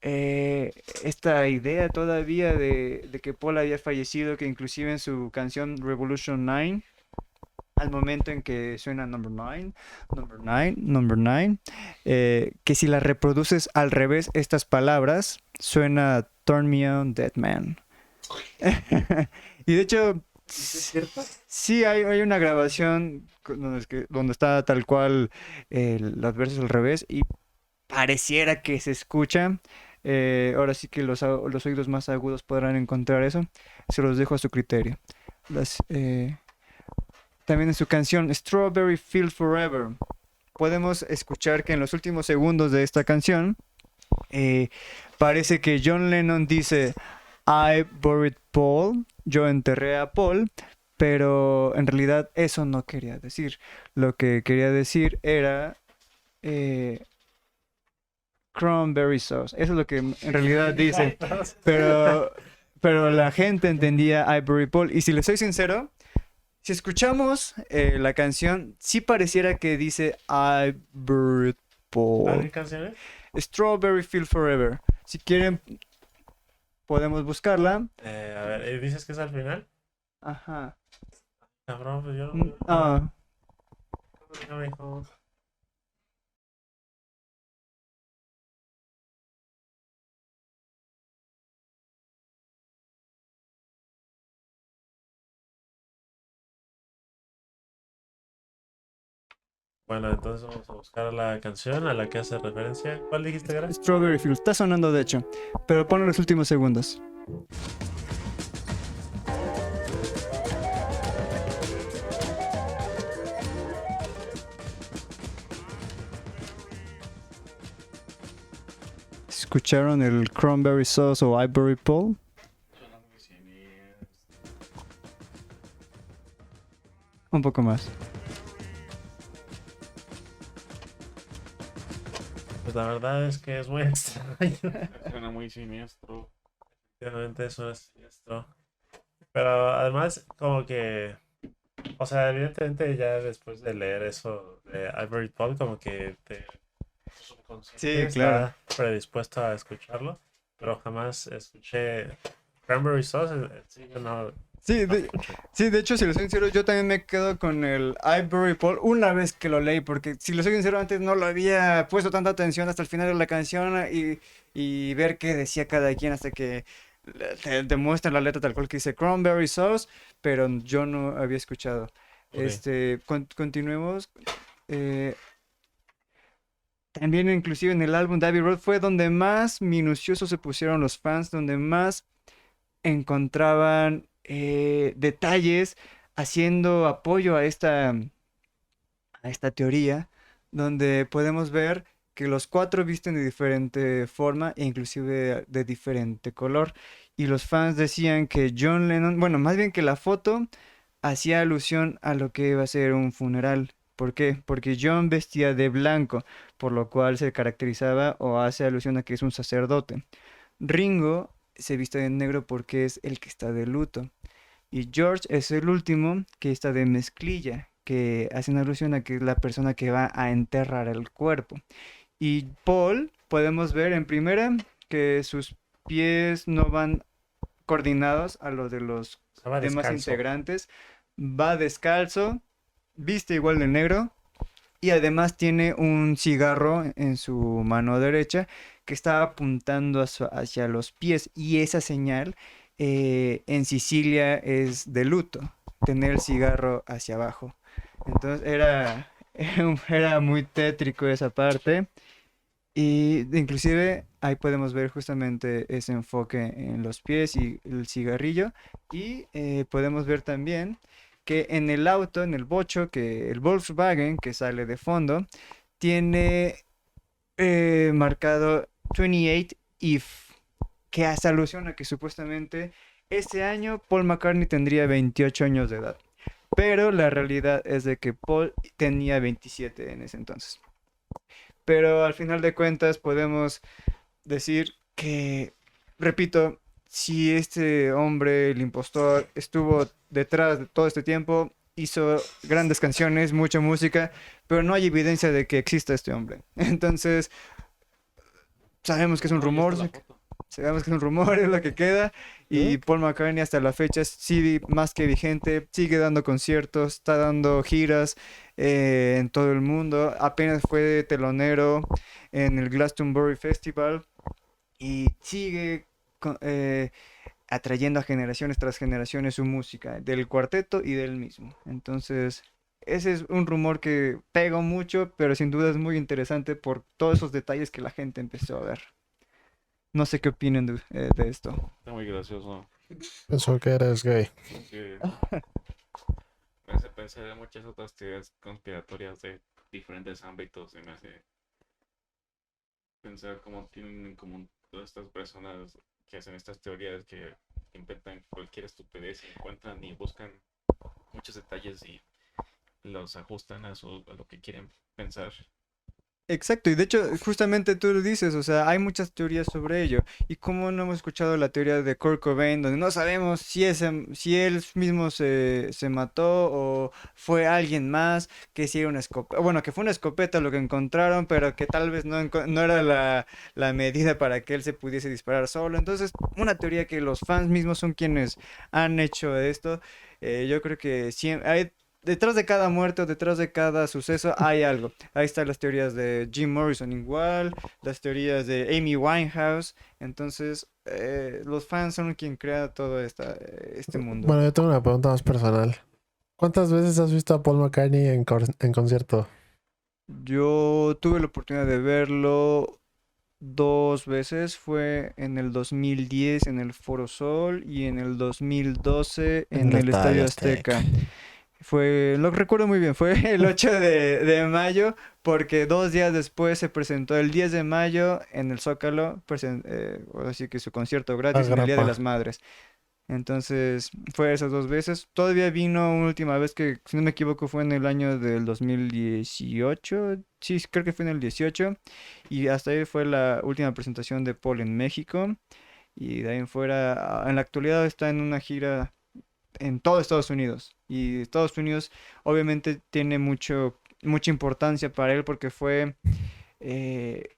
eh, esta idea todavía de que Paul había fallecido, que inclusive en su canción Revolution 9, al momento en que suena Number 9, Number 9, Number 9, que si la reproduces al revés, estas palabras, suena Turn Me On, Dead Man. Y de hecho, ¿Es cierto? sí hay una grabación donde está tal cual las versos al revés y pareciera que se escucha. Ahora sí que los oídos más agudos podrán encontrar eso. Se los dejo a su criterio. Las, también en su canción Strawberry Field Forever podemos escuchar que en los últimos segundos de esta canción eh, parece que John Lennon dice I buried Paul, yo enterré a Paul, pero en realidad eso no quería decir. Lo que quería decir era eh, cranberry sauce. Eso es lo que en realidad dice. Pero, pero la gente entendía I buried Paul. Y si le soy sincero, si escuchamos la canción, sí pareciera que dice I buried Paul. ¿Qué canción es? Strawberry Field Forever. Si quieren, podemos buscarla. A ver, ¿dices que es al final? Ajá. Cabrón, pues yo Ah, no me dijo. Bueno, entonces vamos a buscar la canción a la que hace referencia. ¿Cuál dijiste que era? Strawberry Field. Está sonando de hecho. Pero ponlo en los últimos segundos. ¿Escucharon el Cranberry Sauce o Ivory Paul? Suena muy siniestro. Un poco más. Pues la verdad es que es muy extraño. Suena muy siniestro. Efectivamente, eso es esto. Pero además, como que. O sea, evidentemente ya después de leer eso de Ivory Paul, como que tu subconsciente Sí, claro. está predispuesto a escucharlo. Pero jamás escuché Cranberry Sauce. Sí, yo no, Sí, no escuché. sí, de hecho, si lo soy sincero, yo también me quedo con el Ivory Paul una vez que lo leí, porque si lo soy sincero, antes no lo había puesto tanta atención hasta el final de la canción y ver qué decía cada quien hasta que te muestra la letra tal cual que dice Cranberry Sauce, pero yo no había escuchado. Ok. Continuemos. Eh, También inclusive en el álbum Abbey Road fue donde más minuciosos se pusieron los fans, donde más encontraban detalles haciendo apoyo a esta teoría, donde podemos ver que los cuatro visten de diferente forma e inclusive de diferente color. Y los fans decían que John Lennon, bueno, más bien que la foto hacía alusión a lo que iba a ser un funeral. ¿Por qué? Porque John vestía de blanco, por lo cual se caracterizaba o hace alusión a que es un sacerdote. Ringo se viste de negro porque es el que está de luto. Y George es el último que está de mezclilla, que hace una alusión a que es la persona que va a enterrar el cuerpo. Y Paul, podemos ver en primera que sus pies no van coordinados a los de los Estaba demás descalzo. integrantes. Va descalzo, viste igual de negro y además tiene un cigarro en su mano derecha que está apuntando hacia los pies y esa señal en Sicilia es de luto, tener el cigarro hacia abajo. Entonces Era muy tétrico esa parte. Y inclusive ahí podemos ver justamente ese enfoque en los pies y el cigarrillo. Y podemos ver también que en el auto, en el bocho, que el Volkswagen que sale de fondo, tiene marcado 28 if, que hace alusión a que supuestamente ese año Paul McCartney tendría 28 años de edad. Pero la realidad es de que Paul tenía 27 en ese entonces. Pero al final de cuentas podemos decir que, repito, si este hombre, el impostor, estuvo detrás de todo este tiempo, hizo grandes canciones, mucha música, pero no hay evidencia de que exista este hombre. Entonces, sabemos que es un No, ya rumor, está la foto. sabemos que es un rumor, es lo que queda. Y Paul McCartney hasta la fecha sigue más que vigente, sigue dando conciertos, está dando giras en todo el mundo. Apenas fue telonero en el Glastonbury Festival y sigue atrayendo a generaciones tras generaciones su música, del cuarteto y del mismo. Entonces, ese es un rumor que pega mucho, pero sin duda es muy interesante por todos esos detalles que la gente empezó a ver. No sé qué opinan de esto. Está muy gracioso. Pensó que eres gay. Porque pensé en muchas otras teorías conspiratorias de diferentes ámbitos. Y me hace pensar cómo tienen en común todas estas personas que hacen estas teorías, que inventan cualquier estupidez, y encuentran y buscan muchos detalles y los ajustan a lo que quieren pensar. Exacto, y de hecho, justamente tú lo dices, o sea, hay muchas teorías sobre ello. ¿Y cómo no hemos escuchado la teoría de Kurt Cobain, donde no sabemos si él mismo se mató o fue alguien más, que si era una escopeta, bueno, que fue una escopeta lo que encontraron, pero que tal vez no era la medida para que él se pudiese disparar solo? Entonces, una teoría que los fans mismos son quienes han hecho esto. Yo creo que siempre hay. Detrás de cada muerte o detrás de cada suceso hay algo. Ahí están las teorías de Jim Morrison igual, las teorías de Amy Winehouse. Entonces, los fans son quien crea todo este mundo. Bueno, yo tengo una pregunta más personal. ¿Cuántas veces has visto a Paul McCartney en concierto? Yo tuve la oportunidad de verlo dos veces. Fue en el 2010 en el Foro Sol y en el 2012 En en el el Estadio Estadio Azteca. Azteca. Lo recuerdo muy bien, fue el 8 de mayo, porque 2 días después se presentó el 10 de mayo en el Zócalo, así que su concierto gratis en el Día de Agrapa. las Madres. Entonces, fue esas dos veces. Todavía vino una última vez que, si no me equivoco, fue en el año del 2018. Sí, creo que fue en el 18. Y hasta ahí fue la última presentación de Paul en México. Y de ahí en fuera, en la actualidad está en una gira en todo Estados Unidos. Y Estados Unidos obviamente tiene mucha importancia para él porque fue eh,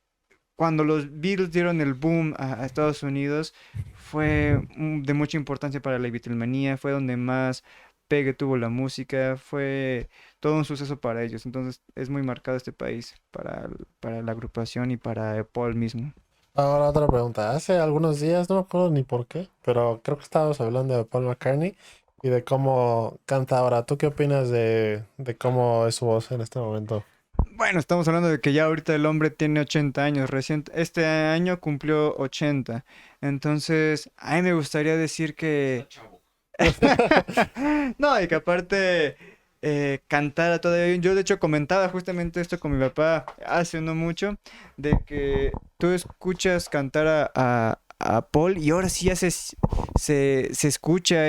cuando los Beatles dieron el boom a Estados Unidos, fue de mucha importancia para la Beatlemanía, fue donde más pegue tuvo la música, fue todo un suceso para ellos. Entonces es muy marcado este país para la agrupación y para Paul mismo. Ahora otra pregunta. Hace algunos días, no me acuerdo ni por qué, pero creo que estábamos hablando de Paul McCartney y de cómo canta ahora. ¿Tú qué opinas de cómo es su voz en este momento? Bueno, estamos hablando de que ya ahorita el hombre tiene 80 años, este año cumplió 80. Entonces, a mí me gustaría decir Está que... chavo. No, y que aparte cantara todavía. Yo de hecho comentaba justamente esto con mi papá hace no mucho, de que tú escuchas cantar a Paul y ahora sí ya se escucha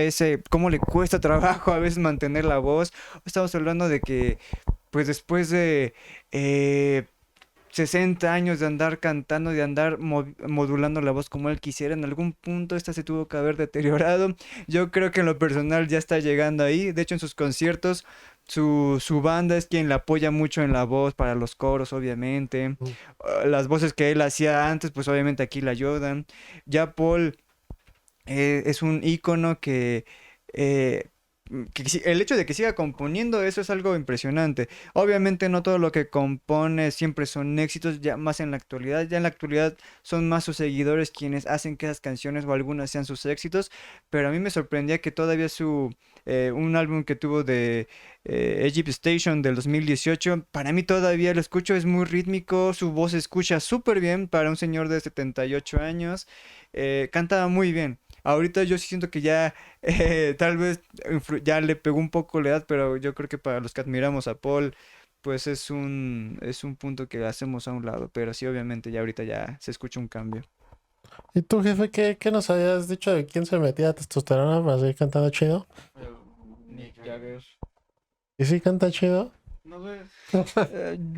cómo le cuesta trabajo a veces mantener la voz. Estamos hablando de que pues después de 60 años de andar cantando, de andar modulando la voz como él quisiera, en algún punto esta se tuvo que haber deteriorado. Yo creo que en lo personal ya está llegando ahí. De hecho, en sus conciertos, su banda es quien le apoya mucho en la voz para los coros, obviamente. Mm. Las voces que él hacía antes, pues obviamente aquí le ayudan. Ya Paul es un ícono que... eh, el hecho de que siga componiendo eso es algo impresionante. Obviamente no todo lo que compone siempre son éxitos, ya más en la actualidad. Ya en la actualidad son más sus seguidores quienes hacen que esas canciones o algunas sean sus éxitos. Pero a mí me sorprendía que todavía un álbum que tuvo de Egypt Station del 2018, para mí todavía lo escucho, es muy rítmico, su voz se escucha súper bien para un señor de 78 años. Cantaba muy bien. Ahorita yo sí siento que ya tal vez ya le pegó un poco la edad, pero yo creo que para los que admiramos a Paul, pues es un punto que hacemos a un lado. Pero sí, obviamente ya ahorita ya se escucha un cambio. ¿Y tú, jefe, qué nos habías dicho de quién se metía testosterona para seguir cantando chido? Nick Jagger. ¿Y sí canta chido? No sé.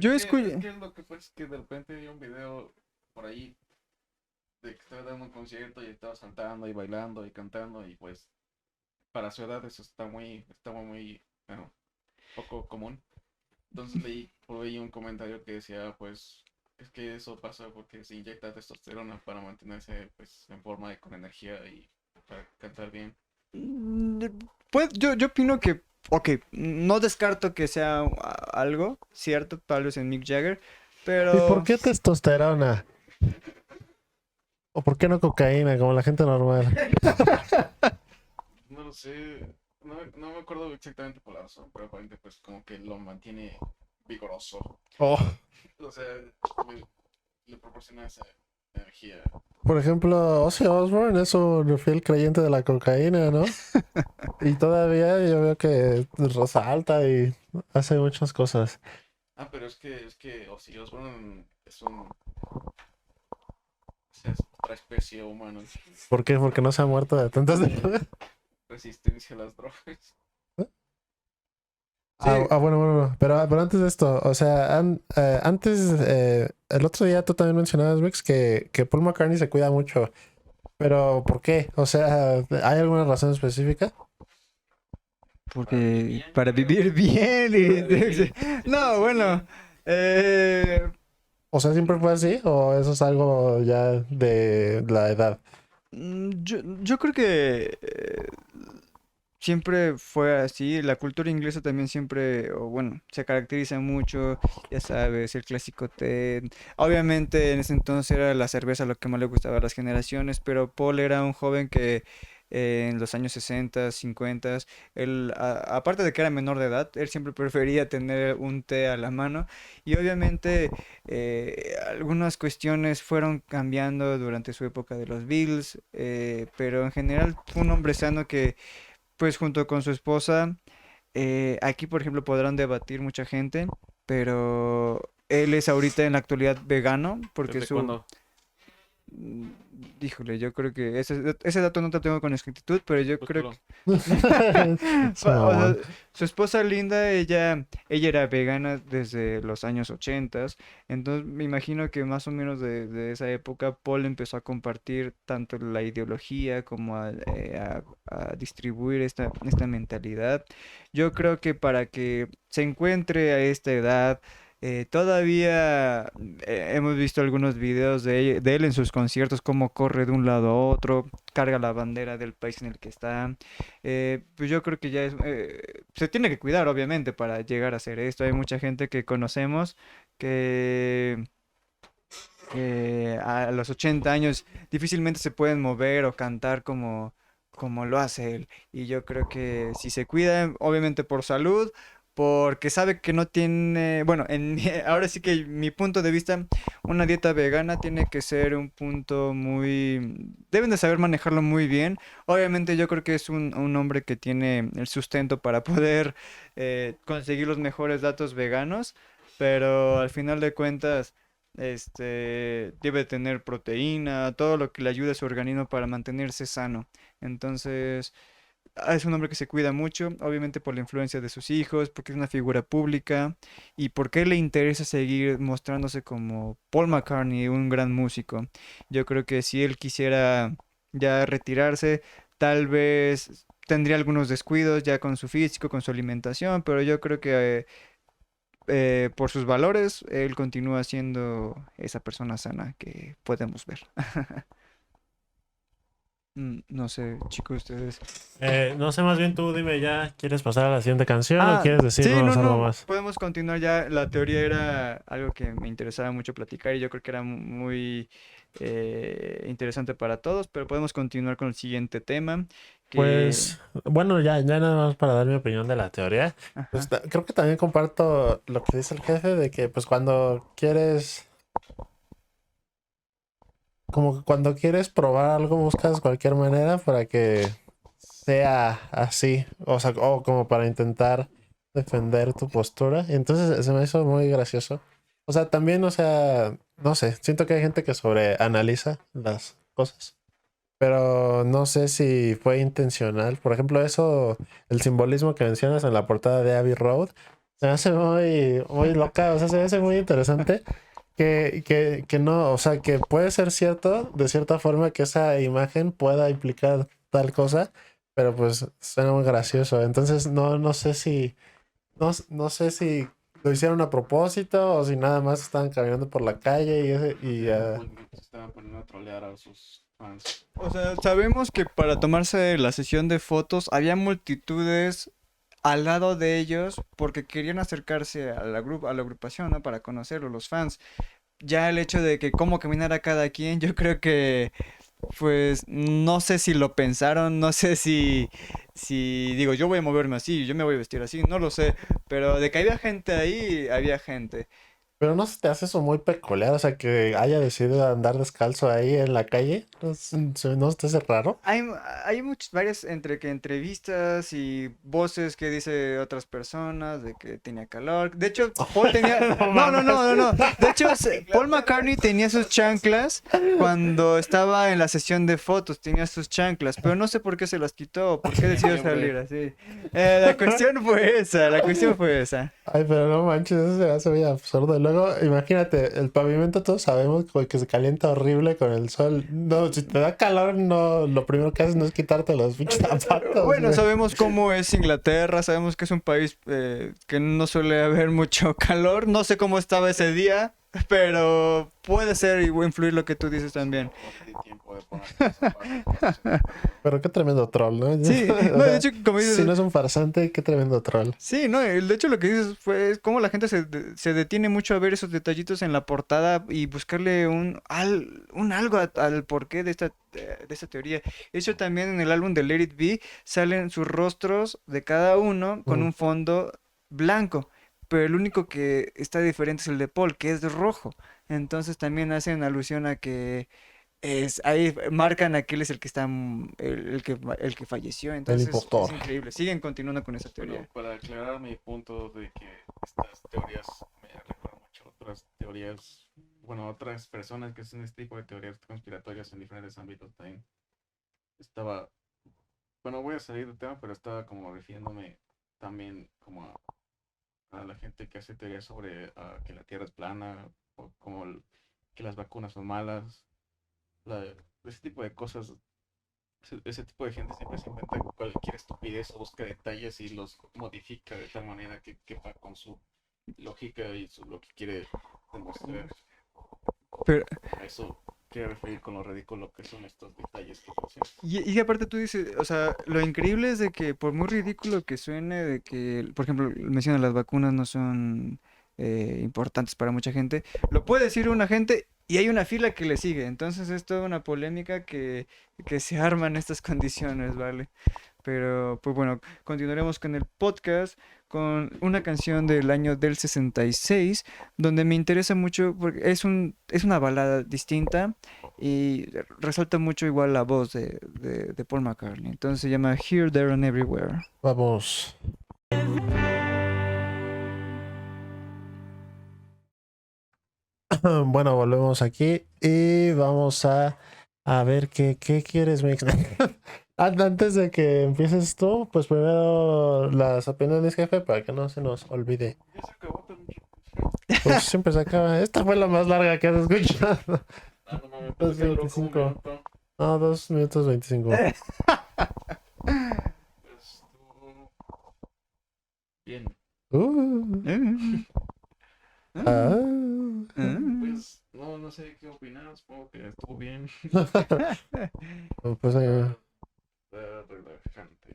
Yo Es escuché... que lo que fue es que de repente vi un video por ahí de que estaba dando un concierto y estaba saltando y bailando y cantando y pues para su edad eso estaba muy, bueno, poco común. Entonces leí por ahí un comentario que decía pues es que eso pasa porque se inyecta testosterona para mantenerse pues en forma y con energía y para cantar bien. Mm, Pues yo opino que, ok, no descarto que sea algo cierto, tal vez en Mick Jagger, ¿Y por pero qué testosterona? ¿O por qué no cocaína, como la gente normal? No lo sé, no me acuerdo exactamente por la razón, pero aparentemente pues como que lo mantiene vigoroso. Oh, O sea, le, le proporciona esa energía. por ejemplo, Ozzy Osbourne es un fiel creyente de la cocaína, ¿no? Y todavía yo veo que resalta y hace muchas cosas. Ah, pero es que Ozzy Osbourne es otra especie humana, ¿Por qué? Porque no se ha muerto de tantas drogas. resistencia a las drogas. sí, Bueno. Pero antes de esto, o sea, el otro día tú también mencionabas, Mix, que Paul McCartney se cuida mucho. Pero ¿por qué? O sea, ¿hay alguna razón específica? Para vivir porque bien, yo para creo. vivir bien Para vivir y No, sentirse bueno, bien. eh, O sea, ¿siempre fue así? ¿O eso es algo ya de la edad? yo creo que siempre fue así. La cultura inglesa también siempre, o bueno, se caracteriza mucho, ya sabes, el clásico té. Obviamente en ese entonces era la cerveza lo que más le gustaba a las generaciones, pero Paul era un joven que en los años 60, 50, él, aparte de que era menor de edad, él siempre prefería tener un té a la mano y obviamente algunas cuestiones fueron cambiando durante su época de los Beatles, pero en general fue un hombre sano que pues junto con su esposa, aquí por ejemplo podrán debatir mucha gente, pero él es ahorita en la actualidad vegano porque ¿Desde su... cuándo? mm, Híjole, yo creo que ese dato no te lo tengo con exactitud, pero yo creo que... Búscalo. Es un O sea, mamón. su esposa Linda, ella era vegana desde los años 80, entonces me imagino que más o menos de esa época Paul empezó a compartir tanto la ideología como a distribuir esta mentalidad. Yo creo que para que se encuentre a esta edad, todavía hemos visto algunos videos de él en sus conciertos, cómo corre de un lado a otro, carga la bandera del país en el que está. Pues yo creo que se tiene que cuidar, obviamente, para llegar a hacer esto. Hay mucha gente que conocemos que a los 80 años difícilmente se pueden mover o cantar como lo hace él. Y yo creo que si se cuida, obviamente por salud, porque sabe que no tiene, bueno, ahora sí que mi punto de vista, una dieta vegana tiene que ser un punto deben de saber manejarlo muy bien. Obviamente yo creo que es un hombre que tiene el sustento para poder conseguir los mejores datos veganos, pero al final de cuentas debe tener proteína, todo lo que le ayude a su organismo para mantenerse sano. Entonces, es un hombre que se cuida mucho, obviamente por la influencia de sus hijos, porque es una figura pública y porque le interesa seguir mostrándose como Paul McCartney, un gran músico. Yo creo que si él quisiera ya retirarse, tal vez tendría algunos descuidos ya con su físico, con su alimentación, pero yo creo que por sus valores, él continúa siendo esa persona sana que podemos ver. No sé, chicos, ustedes. No sé, más bien tú dime ya, ¿quieres pasar a la siguiente canción o quieres Sí, decirnos algo no, más? podemos continuar ya. La teoría era algo que me interesaba mucho platicar y yo creo que era muy interesante para todos, pero podemos continuar con el siguiente tema, que... Pues, bueno, ya nada más para dar mi opinión de la teoría. Pues Ajá. creo que también comparto lo que dice el jefe de que pues cuando quieres, como que cuando quieres probar algo buscas cualquier manera para que sea así, o sea, o como para intentar defender tu postura. Y entonces se me hizo muy gracioso. O sea, también, o sea, no sé, siento que hay gente que sobreanaliza las cosas, pero no sé si fue intencional. Por ejemplo, eso, el simbolismo que mencionas en la portada de Abbey Road, se me hace muy loca, o sea, se me hace muy interesante. Que no, o sea, que puede ser cierto de cierta forma que esa imagen pueda implicar tal cosa, pero pues suena muy gracioso. Entonces no sé si, no sé si lo hicieron a propósito o si nada más estaban caminando por la calle Se estaban poniendo a trolear a sus fans. O sea, sabemos que para tomarse la sesión de fotos había multitudes al lado de ellos porque querían acercarse a a la agrupación, ¿no? Para conocerlo, los fans. Ya el hecho de que cómo caminara cada quien, yo creo que, pues, no sé si lo pensaron, no sé si digo, yo voy a moverme así, yo me voy a vestir así, no lo sé, pero de que había gente ahí, había gente. pero no se te hace eso muy peculiar, o sea, que haya decidido andar descalzo ahí en la calle, no se te hace raro. Hay, hay muchas, varias entre que entrevistas y voces que dice otras personas de que tenía calor. De hecho, Paul tenía... No No, no, mames. no, no, no. De hecho, Paul McCartney tenía sus chanclas cuando estaba en la sesión de fotos, tenía sus chanclas, pero no sé por qué se las quitó, por qué decidió salir así. La cuestión fue esa, la cuestión fue esa. Ay, pero no manches, eso se me hace muy absurdo. Y luego, imagínate, el pavimento todos sabemos que se calienta horrible con el sol. No, si te da calor, no, lo primero que haces no es quitarte los pinches zapatos, Bueno, güey. sabemos cómo es Inglaterra, sabemos que es un país que no suele haber mucho calor. No sé cómo estaba ese día, pero puede ser y influir lo que tú dices también. No te di tiempo de ponerte los zapatos para sentir calor. Pero qué tremendo troll, ¿no? Sí, O no, de sea, hecho, como si dices, no es un farsante, qué tremendo troll. sí, no, de hecho lo que dices fue cómo la gente se detiene mucho a ver esos detallitos en la portada y buscarle un algo al porqué de esta teoría. De hecho, también en el álbum de Let It Be salen sus rostros de cada uno con Mm. un fondo blanco, pero el único que está diferente es el de Paul, que es rojo. Entonces también hacen alusión a que ahí marcan a que él es el que está, el que falleció. El Entonces es impostor. increíble. Siguen continuando con esa Bueno, teoría. para aclarar mi punto de que estas teorías me recuerdan mucho a otras teorías, bueno, otras personas que hacen este tipo de teorías conspiratorias en diferentes ámbitos también. Estaba, bueno, voy a salir del tema, pero estaba como refiriéndome también como a la gente que hace teorías sobre que la Tierra es plana, o como que las vacunas son malas, la- ese tipo de cosas. Ese tipo de gente siempre se inventa cualquier estupidez o busca detalles y los modifica de tal manera que quepa con su lógica y lo que quiere demostrar. Pero, A eso quiero referir con lo ridículo que son estos detalles que se hacen. y aparte tú dices, o sea, lo increíble es de que por muy ridículo que suene, de que, por ejemplo, menciona las vacunas no son importantes para mucha gente, lo puede decir una gente y hay una fila que le sigue. Entonces es toda una polémica que se arma en estas condiciones, ¿vale? Pero, pues bueno, continuaremos con el podcast con una canción del año del 66, donde me interesa mucho porque es una balada distinta y resalta mucho igual la voz de Paul McCartney. Entonces se llama Here, There and Everywhere. Vamos. Bueno, volvemos aquí y vamos a ver qué quieres, Mix. Antes de que empieces tú, pues primero las opiniones, jefe, para que no se nos olvide. Ya se acabó también. Pues siempre se acaba. Esta fue la más larga que has escuchado. Ah, no mames, pensé que duró como un 2:25. minuto. No, 2 minutos 25. Estuvo bien. Uh, Mm, ah. mm. Pues No, no sé qué opinas, supongo que estuvo bien. Pues, Relajante.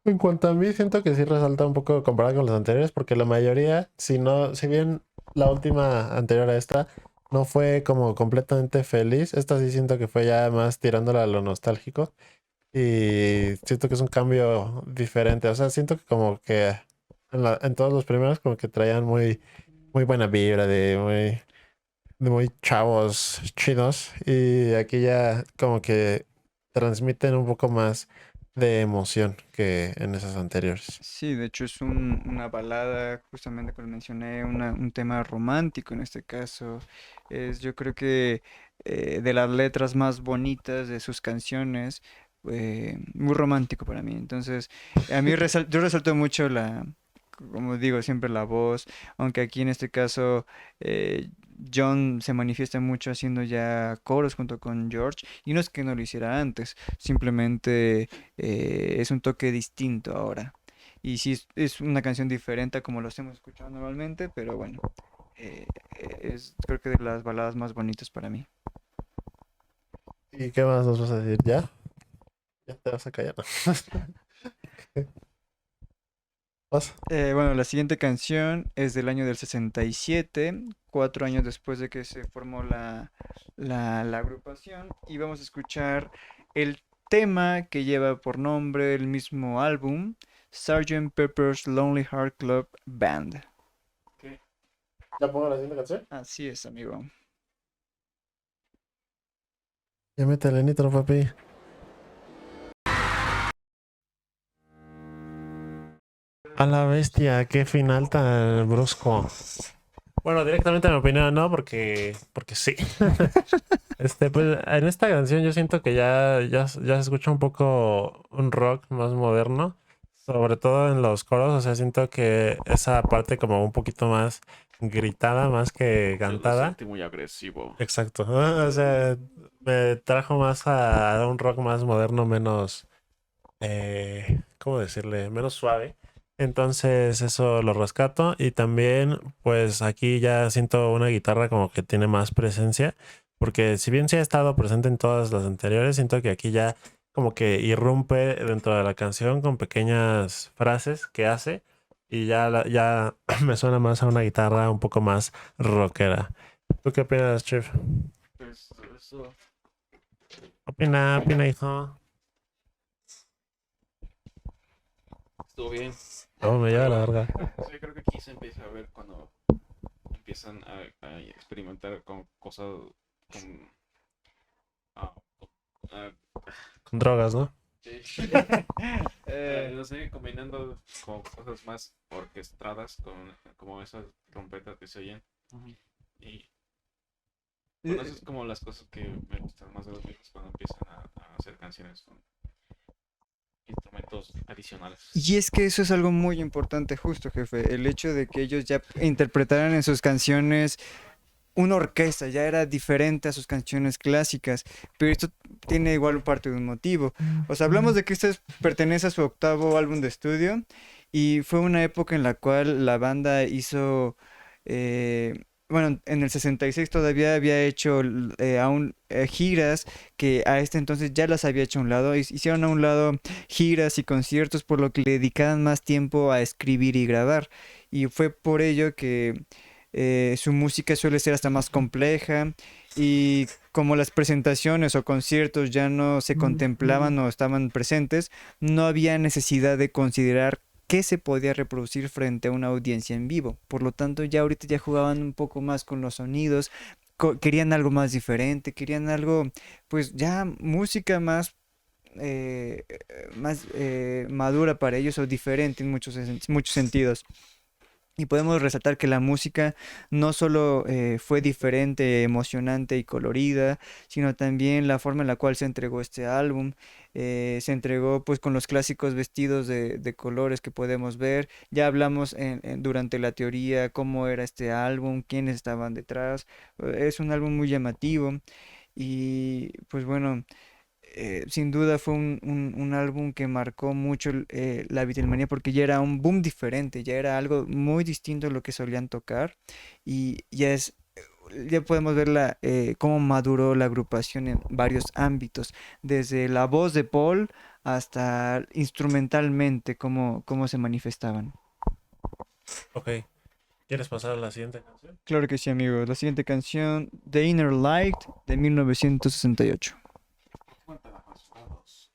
en cuanto a mí, siento que sí resalta un poco comparado con las anteriores, porque la mayoría, si no, si bien la última anterior a esta no fue como completamente feliz, esta sí siento que fue ya más tirándola a lo nostálgico y siento que es un cambio diferente. O sea, siento que como que en todos los primeros como que traían muy buena vibra de muy chavos chidos y aquí ya como que transmiten un poco más de emoción que en esas anteriores. Sí, de hecho es una balada, justamente como mencioné, un tema romántico en este caso. Es yo creo que de las letras más bonitas de sus canciones, muy romántico para mí. Entonces, yo resalto mucho como digo, siempre la voz, aunque aquí en este caso eh, John se manifiesta mucho haciendo ya coros junto con George, y no es que no lo hiciera antes, simplemente es un toque distinto ahora. Y sí, es una canción diferente a como lo hemos escuchado normalmente, pero bueno, eh, es creo que de las baladas más bonitas para mí. ¿Y qué más nos vas a decir? ¿Ya? ¿Ya te vas a callar? ¿Vas? Bueno, la siguiente canción es del año del 67, 4 años después de que se formó la agrupación, y vamos a escuchar el tema que lleva por nombre el mismo álbum, Sgt. Pepper's Lonely Heart Club Band. ¿Qué? ¿Ya pongo la siguiente canción? Así es, amigo. Ya métele nitro, papi. A la bestia, qué final tan brusco. Bueno, directamente mi opinión no, porque sí. Pues en esta canción yo siento que ya se escucha un poco un rock más moderno, sobre todo en los coros, o sea, siento que esa parte como un poquito más gritada, más que Yo lo cantada. sentí muy agresivo. Exacto. O sea, me trajo más a un rock más moderno, menos, ¿cómo decirle? Menos suave. Entonces eso lo rescato y también pues aquí ya siento una guitarra como que tiene más presencia, porque si bien sí ha estado presente en todas las anteriores, siento que aquí ya como que irrumpe dentro de la canción con pequeñas frases que hace y ya me suena más a una guitarra un poco más rockera. ¿Tú qué opinas, Chief? Pues eso Opina, hijo. estuvo bien. No, me lleva la Pero verga. sí, creo que aquí se empieza a ver cuando empiezan a experimentar con cosas, con, ah, ah, Con drogas, ¿no? sí, Eh, no sé, combinando con cosas más orquestadas, con como esas trompetas que se oyen. Y bueno, eso es como las cosas que me gustan más de los Beatles cuando empiezan a hacer canciones con instrumentos adicionales. Y es que eso es algo muy importante, justo, jefe. El hecho de que ellos ya interpretaran en sus canciones una orquesta, ya era diferente a sus canciones clásicas. Pero esto tiene igual parte de un motivo. O sea, hablamos de que este pertenece a su octavo álbum de estudio, y fue una época en la cual la banda hizo. Bueno, en el 66 todavía había hecho aún giras que a este entonces ya las había hecho a un lado. Hicieron a un lado giras y conciertos, por lo que le dedicaban más tiempo a escribir y grabar. Y fue por ello que su música suele ser hasta más compleja, y como las presentaciones o conciertos ya no se contemplaban o estaban presentes, no había necesidad de considerar qué se podía reproducir frente a una audiencia en vivo. Por lo tanto, ya ahorita ya jugaban un poco más con los sonidos, querían algo más diferente, querían algo, pues ya música más madura para ellos, o diferente en muchos sentidos. Y podemos resaltar que la música no solo fue diferente, emocionante y colorida, sino también la forma en la cual se entregó este álbum. Se entregó pues con los clásicos vestidos de colores que podemos ver. Ya hablamos durante la teoría cómo era este álbum, quiénes estaban detrás. Es un álbum muy llamativo, y pues bueno, sin duda fue un álbum que marcó mucho la Beatlemanía, porque ya era un boom diferente, ya era algo muy distinto a lo que solían tocar, y ya es ya podemos ver cómo maduró la agrupación en varios ámbitos, desde la voz de Paul hasta instrumentalmente, cómo se manifestaban. Ok, ¿quieres pasar a la siguiente canción? Claro que sí, amigos. La siguiente canción, The Inner Light, de 1968. Cuéntala, resultados.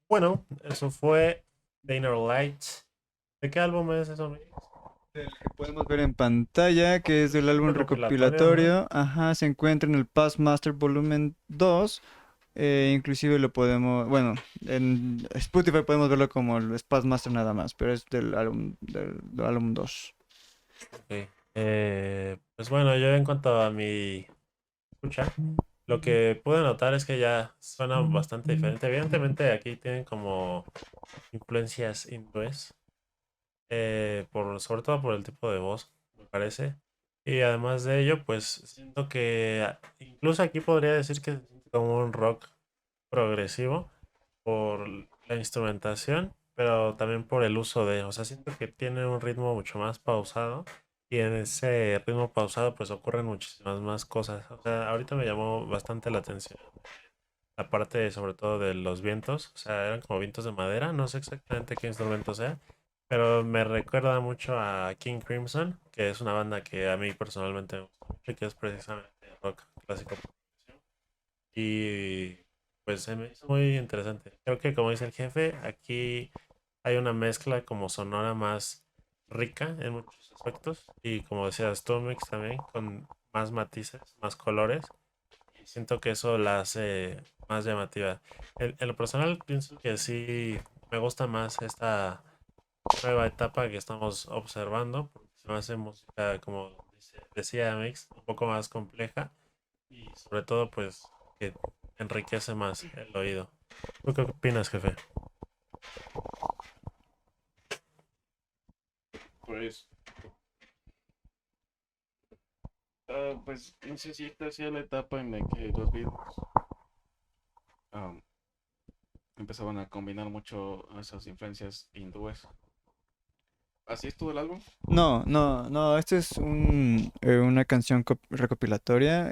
Bueno, eso fue The Inner Light. ¿De qué álbum es eso, Miguel? El que podemos ver en pantalla, que es del álbum Recopilatorio, ¿no? recopilatorio, ajá, se encuentra en el Past Master Volumen 2. Inclusive lo podemos, bueno, en Spotify podemos verlo como el Past Master nada más, pero es del álbum 2. Ok. Pues bueno, yo en cuanto a mi escucha, lo que pude notar es que ya suena bastante diferente. Evidentemente aquí tienen como influencias hindúes, sobre todo por el tipo de voz, me parece. Y además de ello, pues siento que incluso aquí podría decir que se siente como un rock progresivo por la instrumentación, pero también por el uso de, o sea, siento que tiene un ritmo mucho más pausado y en ese ritmo pausado pues ocurren muchísimas más cosas. O sea, ahorita me llamó bastante la atención la parte sobre todo de los vientos, o sea, eran como vientos de madera, no sé exactamente qué instrumento sea, pero me recuerda mucho a King Crimson, que es una banda que a mí personalmente me gusta mucho y que es precisamente rock clásico progresivo. Y pues se me hizo muy interesante. Creo que como dice el jefe, aquí hay una mezcla como sonora más rica en muchos aspectos y como decía Stormix también con más matices, más colores y siento que eso la hace más llamativa. En lo personal pienso que sí me gusta más esta nueva etapa que estamos observando porque se me hace música como decía Mix un poco más compleja y sobre todo pues que enriquece más el oído. ¿Tú qué opinas, jefe? Pues, pues no sé si esta sea la etapa en la que los Beatles am, empezaban a combinar mucho esas influencias hindúes. ¿Así es todo el álbum? No, no, no, esta es una canción recopilatoria.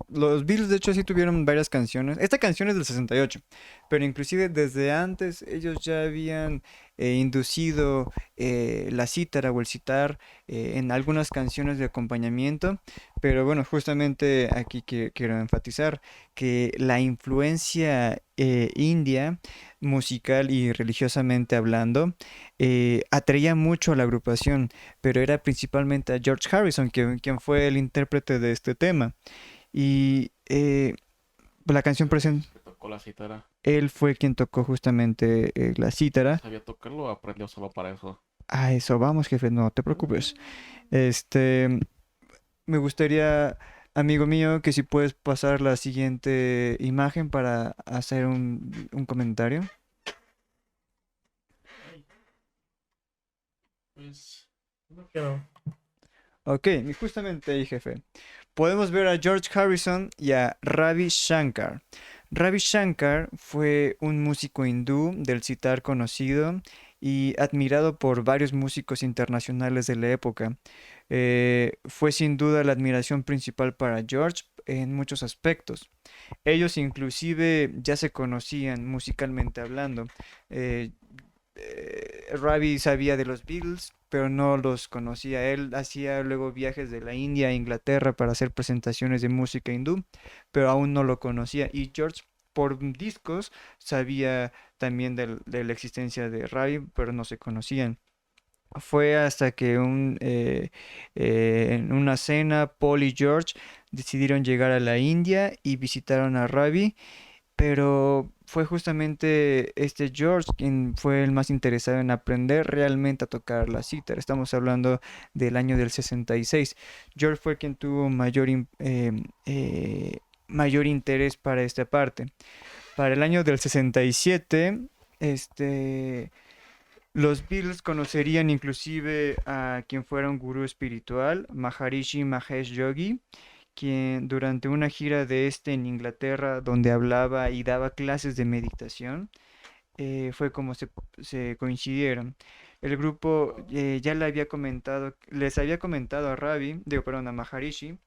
Los Beatles, de hecho, sí tuvieron varias canciones. Esta canción es del 68, pero inclusive desde antes ellos ya habían inducido la cítara o el sitar en algunas canciones de acompañamiento. Pero bueno, justamente aquí quiero enfatizar que la influencia india, musical y religiosamente hablando, atraía mucho a la agrupación, pero era principalmente a George Harrison, quien fue el intérprete de este tema. Y la canción Pero presenta, que tocó la cítara. él fue quien tocó justamente la cítara. ¿Sabía tocarlo o aprendió solo para eso? A eso vamos, jefe, no te preocupes. Este, me gustaría, amigo mío, que si puedes pasar la siguiente imagen para hacer un comentario. Pues no quiero. Ok, y justamente ahí, jefe. Podemos ver a George Harrison y a Ravi Shankar. Ravi Shankar fue un músico hindú del sitar conocido y admirado por varios músicos internacionales de la época. Fue sin duda la admiración principal para George en muchos aspectos. Ellos inclusive ya se conocían musicalmente hablando. Eh, Ravi sabía de los Beatles, pero no los conocía. Él hacía luego viajes de la India a Inglaterra para hacer presentaciones de música hindú, pero aún no lo conocía. Y George, por discos, sabía también de la existencia de Ravi, pero no se conocían. Fue hasta que en una cena, Paul y George decidieron llegar a la India y visitaron a Ravi, pero fue justamente este George quien fue el más interesado en aprender realmente a tocar la cítara. Estamos hablando del año del 66. George fue quien tuvo mayor interés para esta parte. Para el año del 67, este, los Beatles conocerían inclusive a quien fuera un gurú espiritual, Maharishi Mahesh Yogi, quien durante una gira de este en Inglaterra, donde hablaba y daba clases de meditación, fue como se coincidieron. el grupo ya les había comentado a a Maharishi,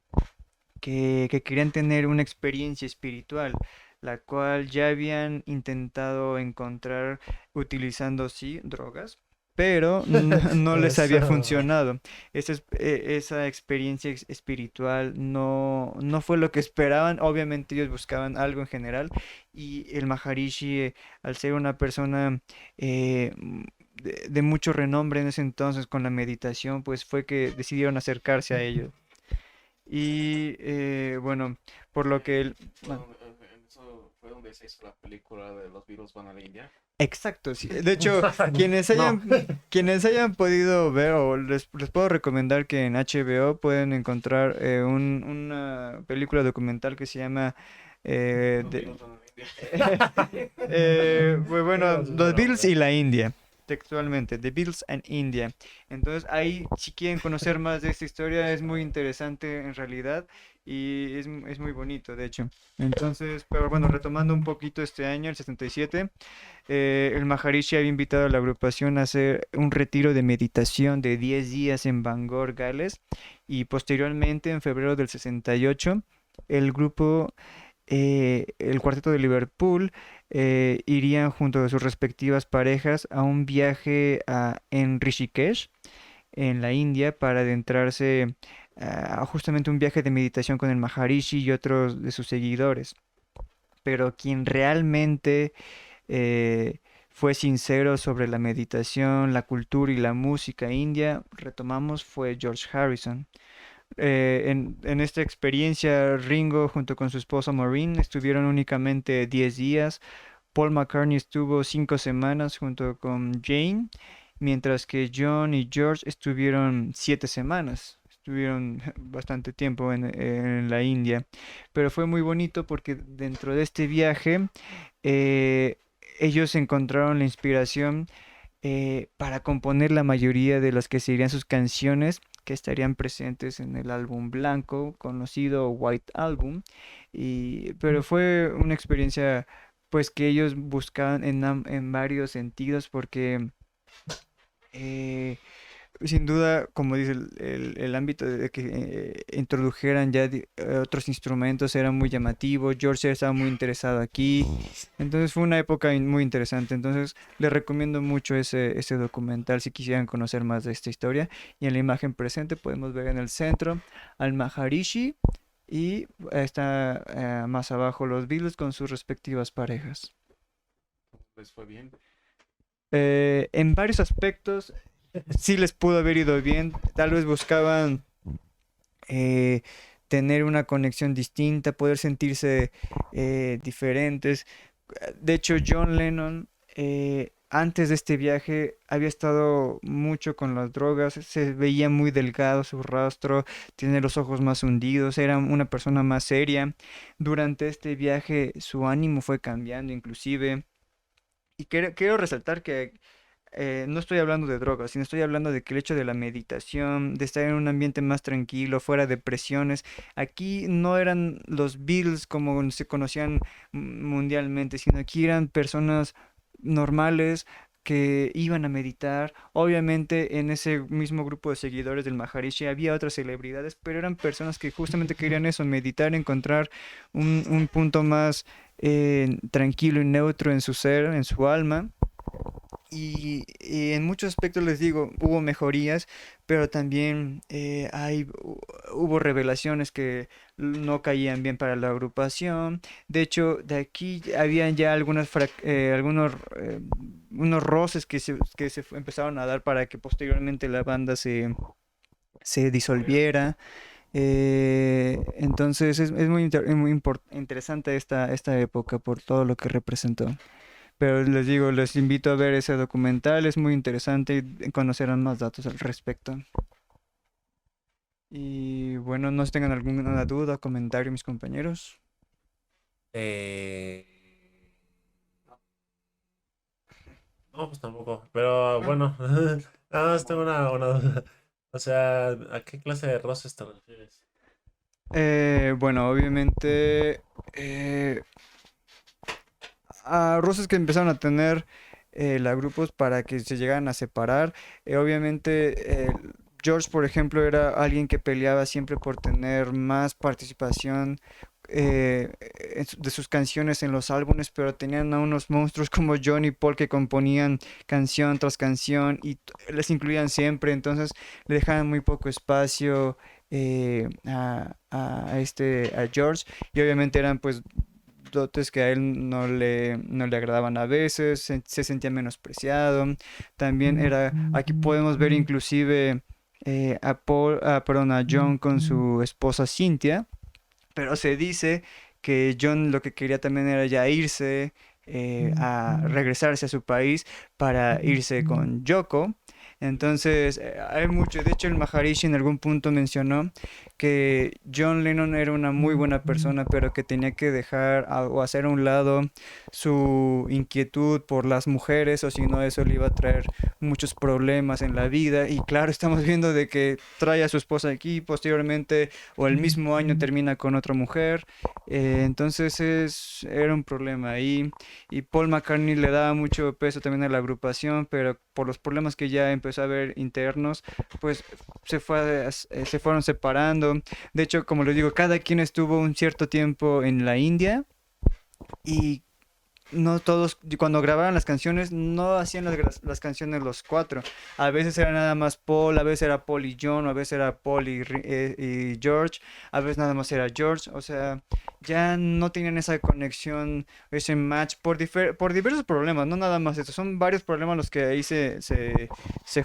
que querían tener una experiencia espiritual, la cual ya habían intentado encontrar utilizando, sí, drogas, pero no les había Eso. funcionado. Esa experiencia espiritual no fue lo que esperaban. Obviamente ellos buscaban algo en general y el Maharishi, al ser una persona de mucho renombre en ese entonces con la meditación, pues fue que decidieron acercarse a ellos. Y bueno, por lo que él... bueno, Eso fue donde se hizo la película de los virus van a la India. exacto, sí. De hecho, No. quienes hayan podido ver o les puedo recomendar que en HBO pueden encontrar una película documental que se llama eh, Los de- virus van a la India. pues bueno, Eso es los bueno, Beatles bro. y la India, textualmente, The Beatles and India. Entonces ahí, si quieren conocer más de esta historia, es muy interesante en realidad y es muy bonito, de hecho. Entonces, pero bueno, retomando un poquito este año, el 67, el Maharishi había invitado a la agrupación a hacer un retiro de meditación de 10 días en Bangor, Gales, y posteriormente, en febrero del 68, el grupo el cuarteto de Liverpool irían junto a sus respectivas parejas a un viaje en Rishikesh, en la India, para adentrarse a justamente un viaje de meditación con el Maharishi y otros de sus seguidores. Pero quien realmente fue sincero sobre la meditación, la cultura y la música india, retomamos, fue George Harrison. En esta experiencia, Ringo junto con su esposa Maureen estuvieron únicamente 10 días. Paul McCartney estuvo 5 semanas junto con Jane, mientras que John y George estuvieron 7 semanas. Estuvieron bastante tiempo en la India. Pero fue muy bonito porque dentro de este viaje eh, ellos encontraron la inspiración para componer la mayoría de las que serían sus canciones que estarían presentes en el álbum blanco, conocido White Album. Pero fue una experiencia pues que ellos buscaban en varios sentidos porque eh, sin duda, como dice el ámbito de que introdujeran ya otros instrumentos era muy llamativo. George estaba muy interesado aquí. Entonces fue una época muy interesante. Entonces les recomiendo mucho ese documental si quisieran conocer más de esta historia. Y en la imagen presente podemos ver en el centro al Maharishi y está más abajo los Beatles con sus respectivas parejas. Les fue bien. En varios aspectos sí les pudo haber ido bien. Tal vez buscaban eh, tener una conexión distinta, poder sentirse diferentes. De hecho, John Lennon, antes de este viaje, había estado mucho con las drogas, se veía muy delgado su rostro, tiene los ojos más hundidos, era una persona más seria. Durante este viaje, su ánimo fue cambiando, inclusive. Y quiero resaltar que no estoy hablando de drogas, sino estoy hablando de que el hecho de la meditación, de estar en un ambiente más tranquilo, fuera de presiones, aquí no eran los Beatles como se conocían mundialmente, sino aquí eran personas normales que iban a meditar. Obviamente en ese mismo grupo de seguidores del Maharishi había otras celebridades, pero eran personas que justamente querían eso, meditar, encontrar un punto más tranquilo y neutro en su ser, en su alma. Y en muchos aspectos les digo, hubo mejorías, pero también hubo revelaciones que no caían bien para la agrupación. De hecho, de aquí habían ya algunos unos roces empezaron a dar para que posteriormente la banda se disolviera. Entonces es muy interesante esta época por todo lo que representó. Pero les digo, les invito a ver ese documental, es muy interesante y conocerán más datos al respecto. Y bueno, no sé si tengan alguna duda, comentario, mis compañeros. Eh, no, pues tampoco. Pero bueno, nada más tengo una duda. O sea, ¿a qué clase de roces te refieres? Bueno, obviamente a roces que empezaron a tener los grupos para que se llegaran a separar. Obviamente, George, por ejemplo, era alguien que peleaba siempre por tener más participación de sus canciones en los álbumes, pero tenían a unos monstruos como John y Paul que componían canción tras canción y les incluían siempre, entonces le dejaban muy poco espacio a George, y obviamente eran pues dotes que a él no le agradaban a veces, se sentía menospreciado. También era, aquí podemos ver inclusive perdón, a John con su esposa Cynthia, pero se dice que John lo que quería también era ya irse, a regresarse a su país para irse con Yoko. Entonces, hay mucho. De hecho, el Maharishi en algún punto mencionó que John Lennon era una muy buena persona, pero que tenía que dejar o hacer a un lado su inquietud por las mujeres, o si no, eso le iba a traer muchos problemas en la vida. Y claro, estamos viendo de que trae a su esposa aquí, posteriormente o el mismo año termina con otra mujer. Entonces era un problema ahí. Y Paul McCartney le daba mucho peso también a la agrupación, pero por los problemas que ya empezó a haber internos, pues se fueron separando. De hecho, como les digo, cada quien estuvo un cierto tiempo en la India, y no todos, cuando grababan las canciones, no hacían las canciones los cuatro. A veces era nada más Paul, a veces era Paul y John, a veces era Paul y George, a veces nada más era George. O sea, ya no tenían esa conexión, ese match por diversos problemas, no nada más esto. Son varios problemas los que ahí se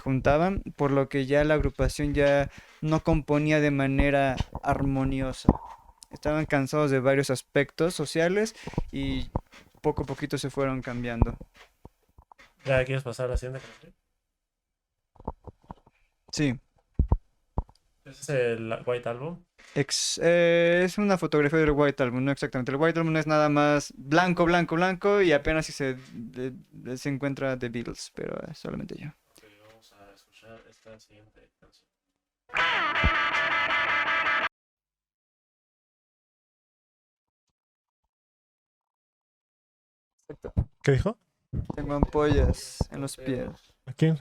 juntaban, por lo que ya la agrupación ya no componía de manera armoniosa. Estaban cansados de varios aspectos sociales y poco a poquito se fueron cambiando. ¿Ya quieres pasar a la siguiente canción? Sí, Ese es el White Album. es una fotografía del White Album, no exactamente. El White Album es nada más blanco, blanco, blanco, y apenas si se encuentra The Beatles, pero es solamente yo. Ok, vamos a escuchar esta siguiente canción. ¿Qué dijo? Tengo ampollas en los pies. ¿A quién?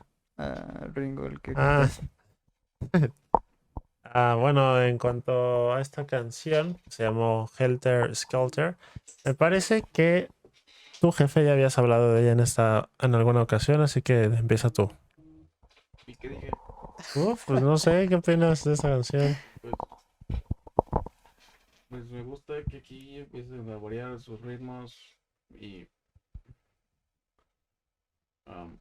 Ringo, el que Ah, canta. bueno, en cuanto a esta canción, se llamó Helter Skelter. Me parece que tu jefe ya habías hablado de ella en alguna ocasión, así que empieza tú. ¿Y qué dije? Pues no sé, ¿qué opinas de esa canción? Pues, pues me gusta que aquí empiecen a variar sus ritmos y, am,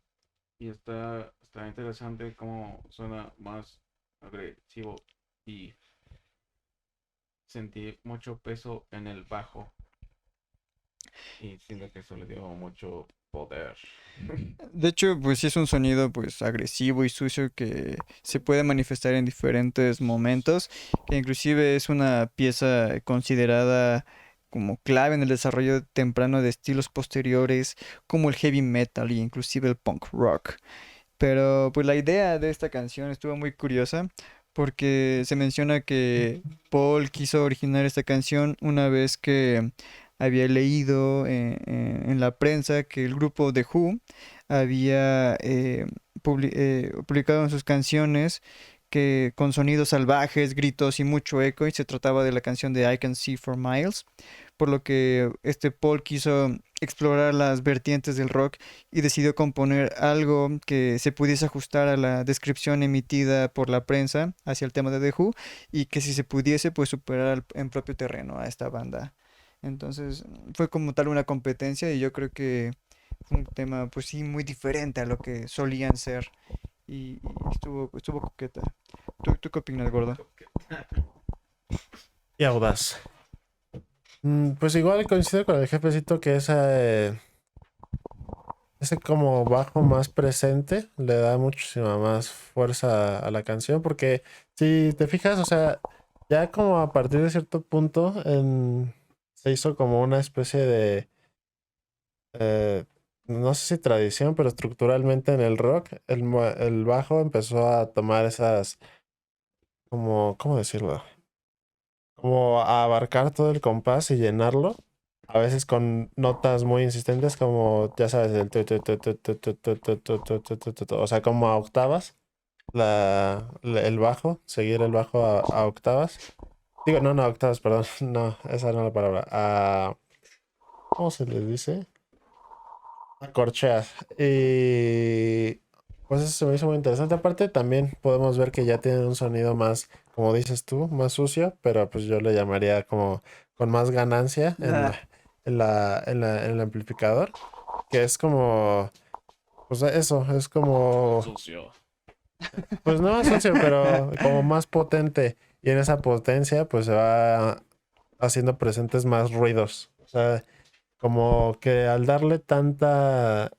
y está interesante cómo suena más agresivo y sentí mucho peso en el bajo y siento que eso le dio mucho poder. De hecho, pues sí es un sonido pues agresivo y sucio que se puede manifestar en diferentes momentos, que inclusive es una pieza considerada como clave en el desarrollo temprano de estilos posteriores como el heavy metal e inclusive el punk rock. Pero pues la idea de esta canción estuvo muy curiosa, porque se menciona que Paul quiso originar esta canción una vez que había leído en la prensa que el grupo The Who había publicado en sus canciones que con sonidos salvajes, gritos y mucho eco, y se trataba de la canción de I Can See for Miles, por lo que este Paul quiso explorar las vertientes del rock y decidió componer algo que se pudiese ajustar a la descripción emitida por la prensa hacia el tema de The Who, y que si se pudiese pues superar en propio terreno a esta banda. Entonces fue como tal una competencia, y yo creo que fue un tema pues sí muy diferente a lo que solían ser, y estuvo coqueta. ¿Tú qué opinas, gordo? Y audaz. Pues igual coincido con el jefecito que ese como bajo más presente le da muchísima más fuerza a la canción, porque si te fijas, o sea, ya como a partir de cierto punto se hizo como una especie de, eh, no sé si tradición, pero estructuralmente en el rock, el bajo empezó a tomar esas, como, ¿cómo decirlo? Como a abarcar todo el compás y llenarlo. a veces con notas muy insistentes, como ya sabes, o sea, como a octavas, el bajo, seguir el bajo a octavas. Digo, no, no, octavas, perdón, no, esa no es la palabra. ¿Cómo se le dice? Corcheas. Y pues eso se me hizo muy interesante. Aparte, también podemos ver que ya tienen un sonido más, como dices tú, más sucio, pero pues yo le llamaría como con más ganancia Ah, en el amplificador, que es como, pues eso, es como, Sucio. pues no más sucio, pero como más potente. Y en esa potencia, pues se va haciendo presentes más ruidos. O sea, como que al darle tanta,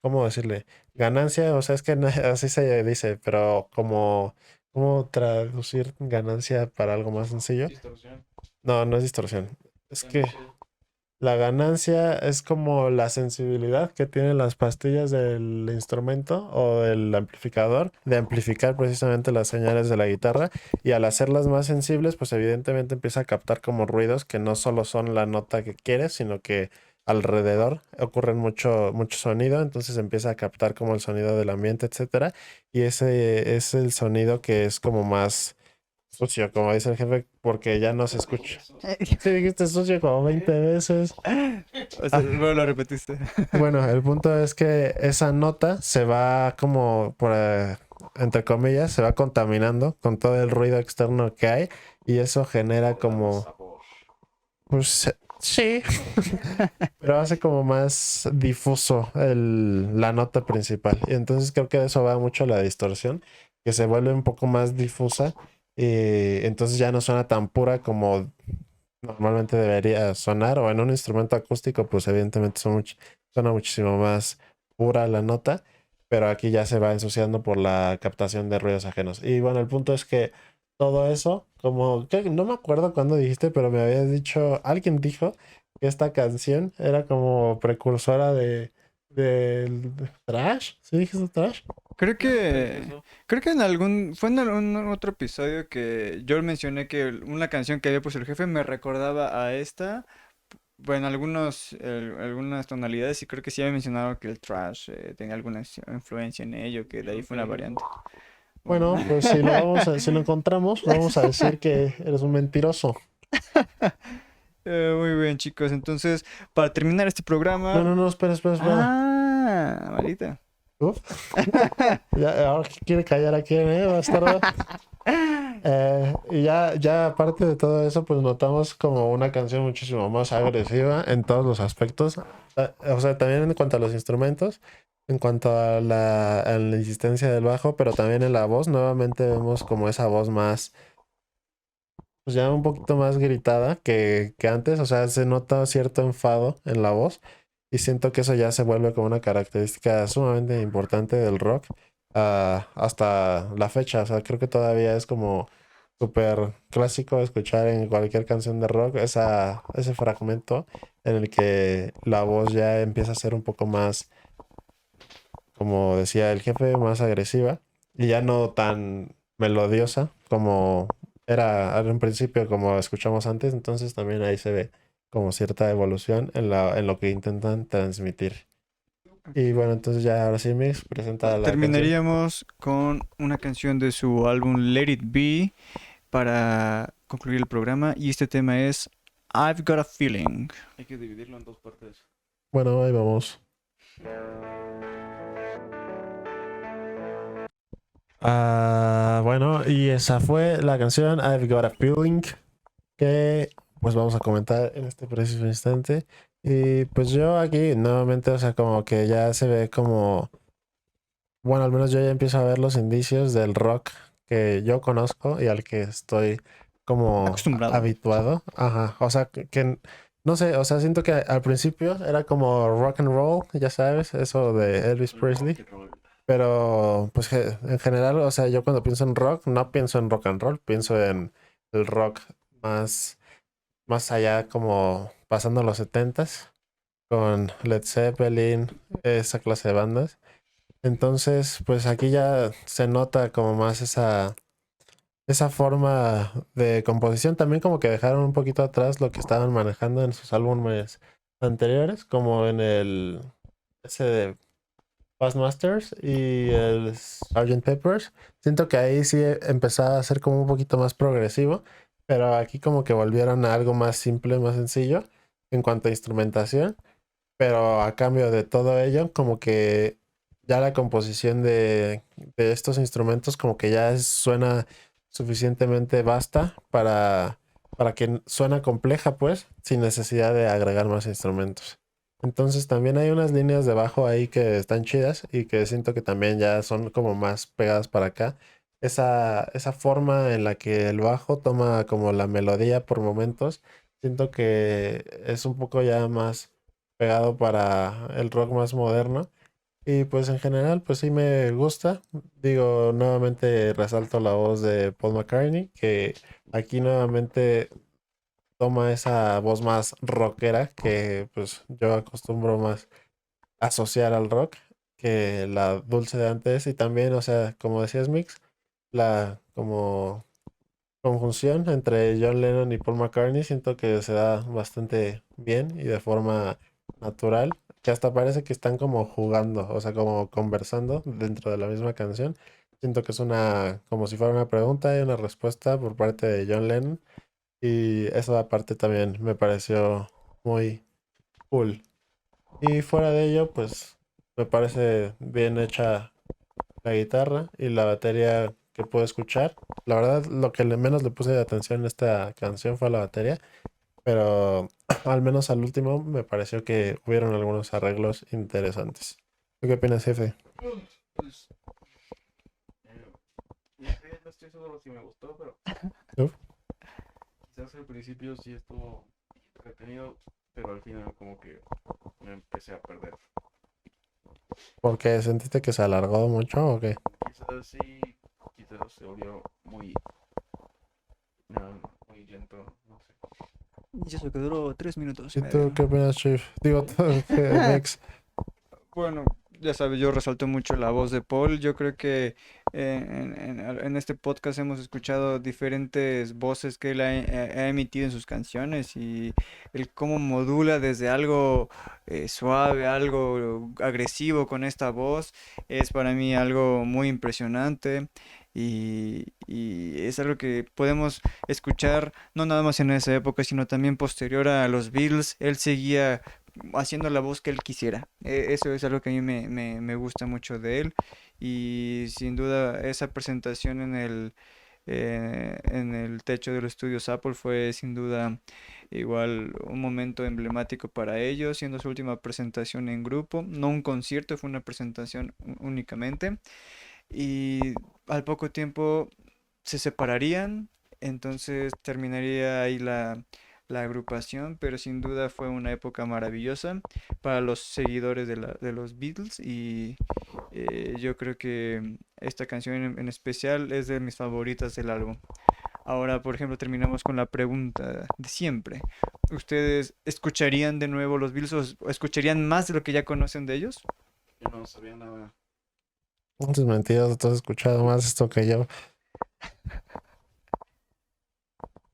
¿cómo decirle? Ganancia, o sea, es que así se dice, pero como, ¿cómo traducir ganancia para algo más sencillo? Distorsión. No, no es distorsión. Es que Ganancia. la ganancia es como la sensibilidad que tienen las pastillas del instrumento o del amplificador de amplificar precisamente las señales de la guitarra y al hacerlas más sensibles, pues evidentemente empieza a captar como ruidos que no solo son la nota que quieres, sino que alrededor ocurren mucho sonido, entonces empieza a captar como el sonido del ambiente, etcétera, y ese es el sonido que es como más sucio, como dice el jefe, porque ya no se escucha. Sí, dijiste sucio como 20 veces. o sea, Ah, luego lo repetiste. bueno, el punto es que esa nota se va como, entre comillas, se va contaminando con todo el ruido externo que hay y eso genera como, Sabor. pues sí, pero hace como más difuso la nota principal. Y entonces creo que de eso va mucho la distorsión, que se vuelve un poco más difusa y entonces ya no suena tan pura como normalmente debería sonar, o en un instrumento acústico, pues evidentemente suena muchísimo más pura la nota, pero aquí ya se va ensuciando por la captación de ruidos ajenos. Y bueno, el punto es que todo eso, como que no me acuerdo cuándo dijiste, pero me habías dicho, alguien dijo que esta canción era como precursora del thrash. ¿Sí dijiste thrash? Creo ¿Quién te dijo que, eso? creo que fue en algún otro episodio que yo mencioné que una canción que había puesto el jefe me recordaba a esta, bueno, algunas tonalidades y creo que sí había mencionado que el thrash tenía alguna influencia en ello, que de Yo ahí nunca fue una dije variante. eso. Bueno. Bueno, pues si lo encontramos, vamos a decir que eres un mentiroso. Muy bien, chicos. Entonces, para terminar este No, programa. no, no, espera, espera, espera. Ah, malita. Uf, ya, ahora que quiere callar a quién, bastardo. Y ya aparte de todo eso, pues notamos como una canción muchísimo más agresiva en todos los aspectos. O sea, también en cuanto a los instrumentos, en cuanto a la insistencia del bajo, pero también en la voz, nuevamente vemos como esa voz más, pues ya un poquito más gritada que antes. O sea, se nota cierto enfado en la voz y siento que eso ya se vuelve como una característica sumamente importante del rock hasta la fecha. O sea, creo que todavía es como súper clásico escuchar en cualquier canción de rock ese fragmento en el que la voz ya empieza a ser un poco más, como decía el jefe, más agresiva y ya no tan melodiosa como era en principio, como escuchamos antes. Entonces también ahí se ve como cierta evolución en lo que intentan transmitir. Y bueno, entonces ya ahora sí, Mix, presenta la canción. Terminaríamos con una canción de su álbum Let It Be para concluir el programa. Y este tema es I've Got a Feeling. Hay que dividirlo en dos partes. Bueno, ahí vamos. Bueno, y esa fue la canción I've Got a Feeling que pues vamos a comentar en este preciso instante. Y pues yo aquí nuevamente, o sea, como que ya se ve como, bueno, al menos yo ya empiezo a ver los indicios del rock que yo conozco y al que estoy como Acostumbrado. habituado. Ajá, o sea, no sé, o sea, siento que al principio era como rock and roll, ya sabes, eso de Elvis El Presley. rock and roll. Pero pues en general, o sea, yo cuando pienso en rock, no pienso en rock and roll, pienso en el rock más allá, como pasando los setentas con Led Zeppelin, esa clase de bandas. Entonces, pues aquí ya se nota como más esa forma de composición. También como que dejaron un poquito atrás lo que estaban manejando en sus álbumes anteriores, como en el ese de Past Masters y el Sgt. Peppers. Siento que ahí sí empezaba a ser como un poquito más progresivo, pero aquí como que volvieron a algo más simple, más sencillo en cuanto a instrumentación. Pero a cambio de todo ello, como que ya la composición de estos instrumentos como que ya suena suficientemente vasta para que suena compleja, pues, sin necesidad de agregar más instrumentos. Entonces también hay unas líneas de bajo ahí que están chidas y que siento que también ya son como más pegadas para acá. Esa forma en la que el bajo toma como la melodía por momentos, siento que es un poco ya más pegado para el rock más moderno. Y pues en general, pues sí me gusta. Digo, nuevamente resalto la voz de Paul McCartney, que aquí nuevamente toma esa voz más rockera que pues yo acostumbro más asociar al rock que la dulce de antes. Y también, o sea, como decías Mix, la como conjunción entre John Lennon y Paul McCartney siento que se da bastante bien y de forma natural, que hasta parece que están como jugando, o sea, como conversando dentro de la misma canción. Siento que es una, como si fuera una pregunta y una respuesta por parte de John Lennon, y esa parte también me pareció muy cool. Y fuera de ello, pues me parece bien hecha la guitarra y la batería que puedo escuchar. La verdad, lo que menos le puse de atención en esta canción fue la batería, pero al menos al último me pareció que hubieron algunos arreglos interesantes. ¿Tú qué opinas, jefe? Pues, no sé, no estoy seguro si me gustó, pero ¿Tú? quizás al principio sí estuvo entretenido, pero al final como que me empecé a perder. ¿Porque sentiste que se alargó mucho o qué? Quizás sí, quizás se volvió muy, muy lento, no sé. Y eso que duró 3 minutos y ¿Y tú medio. qué opinas, Chief? Digo, tú, Mex. Bueno, ya sabes, yo resalto mucho la voz de Paul. Yo creo que en este podcast hemos escuchado diferentes voces que él ha emitido en sus canciones y el cómo modula desde algo suave, algo agresivo con esta voz es para mí algo muy impresionante. Y es algo que podemos escuchar no nada más en esa época, sino también posterior a los Beatles. Él seguía haciendo la voz que él quisiera. Eso es algo que a mí me gusta mucho de él. Y sin duda esa presentación en el techo de los estudios Apple fue sin duda igual un momento emblemático para ellos, siendo su última presentación en grupo, no un concierto, fue una presentación únicamente. Y al poco tiempo se separarían, entonces terminaría ahí la agrupación, pero sin duda fue una época maravillosa para los seguidores de los Beatles y yo creo que esta canción en especial es de mis favoritas del álbum. Ahora, por ejemplo, terminamos con la pregunta de siempre. ¿Ustedes escucharían de nuevo los Beatles o escucharían más de lo que ya conocen de ellos? Yo no sabía nada. Muchas mentiras, tú has escuchado más esto que yo.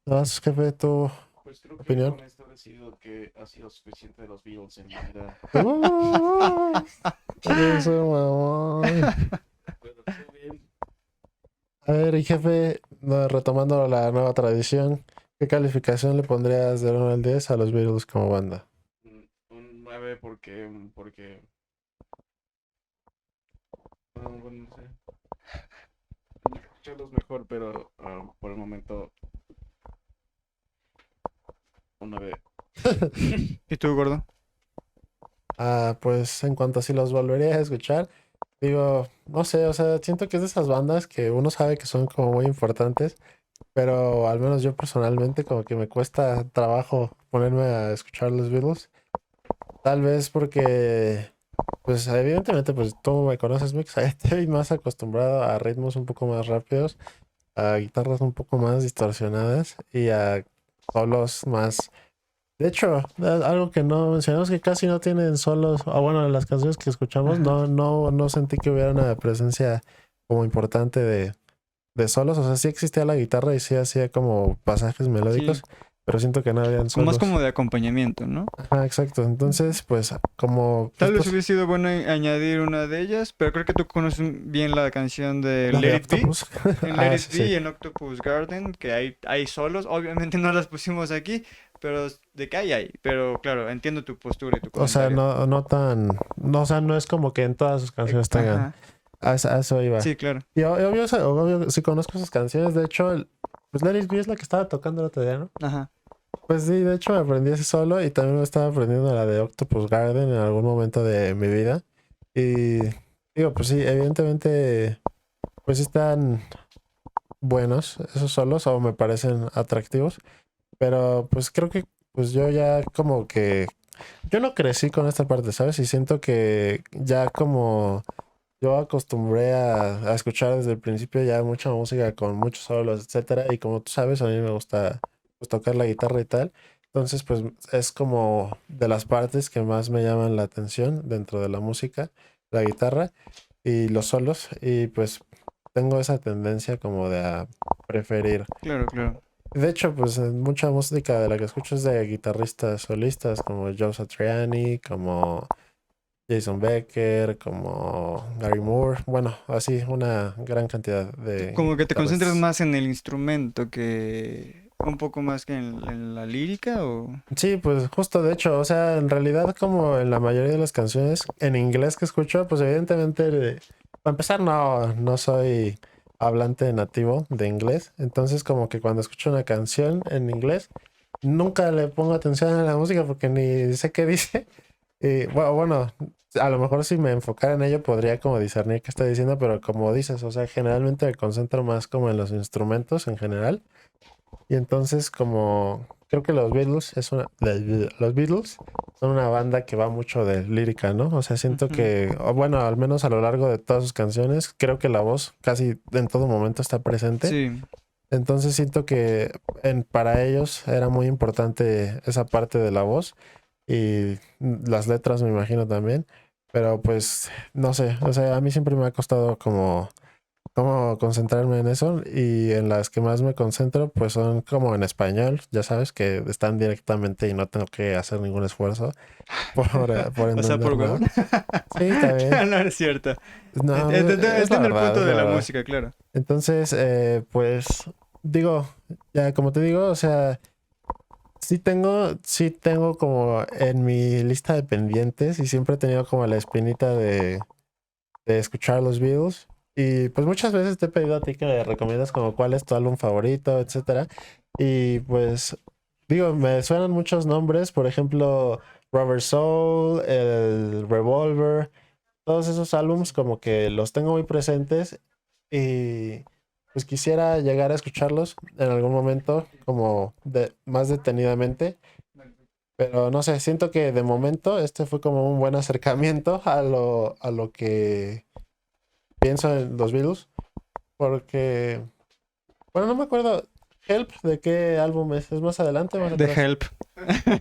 ¿Vas, jefe, tu Pues creo que opinión? con esto he decidido que ha sido suficiente de los Beatles en mi vida. Eres un mamón. Pero estuvo bien. A ver, y jefe, no, retomando la nueva tradición, ¿qué calificación le pondrías de 1 al 10 a los Beatles como banda? Un 9 porque, bueno, no sé, escucharlos mejor, pero por el momento un 9. ¿Y tú, gordo? Ah, pues en cuanto a si los volvería a escuchar, digo, no sé, o sea, siento que es de esas bandas que uno sabe que son como muy importantes, pero al menos yo personalmente como que me cuesta trabajo ponerme a escuchar los Beatles. Tal vez porque, pues evidentemente, pues tú me conoces, Mix, estoy más acostumbrado a ritmos un poco más rápidos, a guitarras un poco más distorsionadas y a solos más. De hecho, algo que no mencionamos que casi no tienen solos, o bueno, las canciones que escuchamos, Ajá. no sentí que hubiera una presencia como importante de solos. O sea, sí existía la guitarra y sí hacía como pasajes melódicos, Sí. pero siento que no habían Más solos. como de acompañamiento, ¿no? Ajá, exacto. Entonces, pues, como... Tal vez pues, hubiese sido bueno añadir una de ellas, pero creo que tú conoces bien la canción de la de Let It Be. Octopus. En Let Ah, It sí, Be sí. y en Octopus Garden, que hay solos. Obviamente no las pusimos aquí, pero de que hay. Pero claro, entiendo tu postura y tu O sea, comentario. no tan... No, o sea, no es como que en todas sus canciones tengan... Ajá. A eso iba. Sí, claro. Y obvio, sí conozco sus canciones. De hecho, pues Let It Be es la que estaba tocando el otro día, ¿no? Ajá. Pues sí, de hecho me aprendí ese solo y también me estaba aprendiendo la de Octopus Garden en algún momento de mi vida. Y digo, pues sí, evidentemente, pues sí están buenos esos solos o me parecen atractivos. Pero pues creo que pues yo ya como que... Yo no crecí con esta parte, ¿sabes? Y siento que ya como yo acostumbré a escuchar desde el principio ya mucha música con muchos solos, etcétera. Y como tú sabes, a mí me gusta pues, tocar la guitarra y tal. Entonces, pues es como de las partes que más me llaman la atención dentro de la música, la guitarra y los solos. Y pues tengo esa tendencia como de a preferir. Claro, claro. De hecho, pues mucha música de la que escucho es de guitarristas solistas como Joe Satriani, como Jason Becker, como Gary Moore, bueno, así una gran cantidad de Como que te concentras guitarristas. más en el instrumento que un poco más que en la lírica o... Sí, pues justo de hecho, o sea, en realidad como en la mayoría de las canciones en inglés que escucho, pues evidentemente, para empezar, no soy hablante nativo de inglés, entonces como que cuando escucho una canción en inglés, nunca le pongo atención a la música porque ni sé qué dice. Y bueno, a lo mejor si me enfocara en ello podría como discernir qué está diciendo, pero como dices, o sea, generalmente me concentro más como en los instrumentos en general. Y entonces como creo que los Beatles los Beatles son una banda que va mucho de lírica, ¿no? O sea, siento Ujú. que, o bueno, al menos a lo largo de todas sus canciones, creo que la voz casi en todo momento está presente. Sí, Entonces siento que para ellos era muy importante esa parte de la voz y las letras me imagino también, pero pues no sé, o sea, a mí siempre me ha costado como concentrarme en eso y en las que más me concentro pues son como en español, ya sabes que están directamente y no tengo que hacer ningún esfuerzo por o sea, por entender huevón. nada. Sí, también. No, es cierto. No, es la Entiendo el verdad, punto es de la la verdad. música, claro. Entonces, pues digo, ya como te digo, o sea, sí tengo como en mi lista de pendientes y siempre he tenido como la espinita de escuchar los Beatles. Y pues muchas veces te he pedido a ti que me recomiendas como cuál es tu álbum favorito, etcétera. Y pues digo, me suenan muchos nombres, por ejemplo, Rubber Soul, el Revolver, todos esos álbums como que los tengo muy presentes y pues quisiera llegar a escucharlos en algún momento como más detenidamente, pero no sé, siento que de momento este fue como un buen acercamiento a lo que pienso en los Beatles, porque, bueno, no me acuerdo, Help, ¿de qué álbum es más adelante o más The atrás? Help.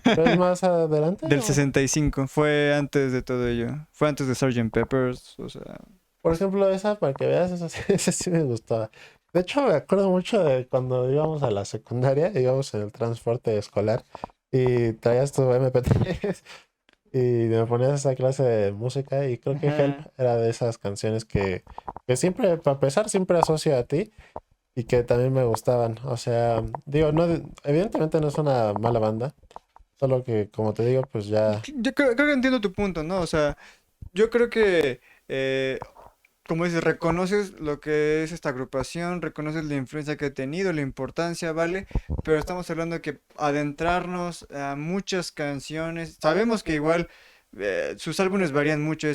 ¿Pero es más adelante Del o...? 65. Fue antes de todo ello. Fue antes de Sgt. Peppers. O sea, Por ejemplo, esa, para que veas, esa sí me gustaba. De hecho, me acuerdo mucho de cuando íbamos a la secundaria, íbamos en el transporte escolar y traías tu MP3 y me ponías esa clase de música y creo que Help ajá. era de esas canciones que siempre, para empezar, siempre asocio a ti y que también me gustaban. O sea, digo, no, evidentemente no es una mala banda, solo que como te digo, pues ya... Yo creo que entiendo tu punto, ¿no? O sea, yo creo que, eh, como dices, reconoces lo que es esta agrupación, reconoces la influencia que ha tenido, la importancia, ¿vale? Pero estamos hablando de que adentrarnos a muchas canciones, sabemos que igual sus álbumes varían mucho.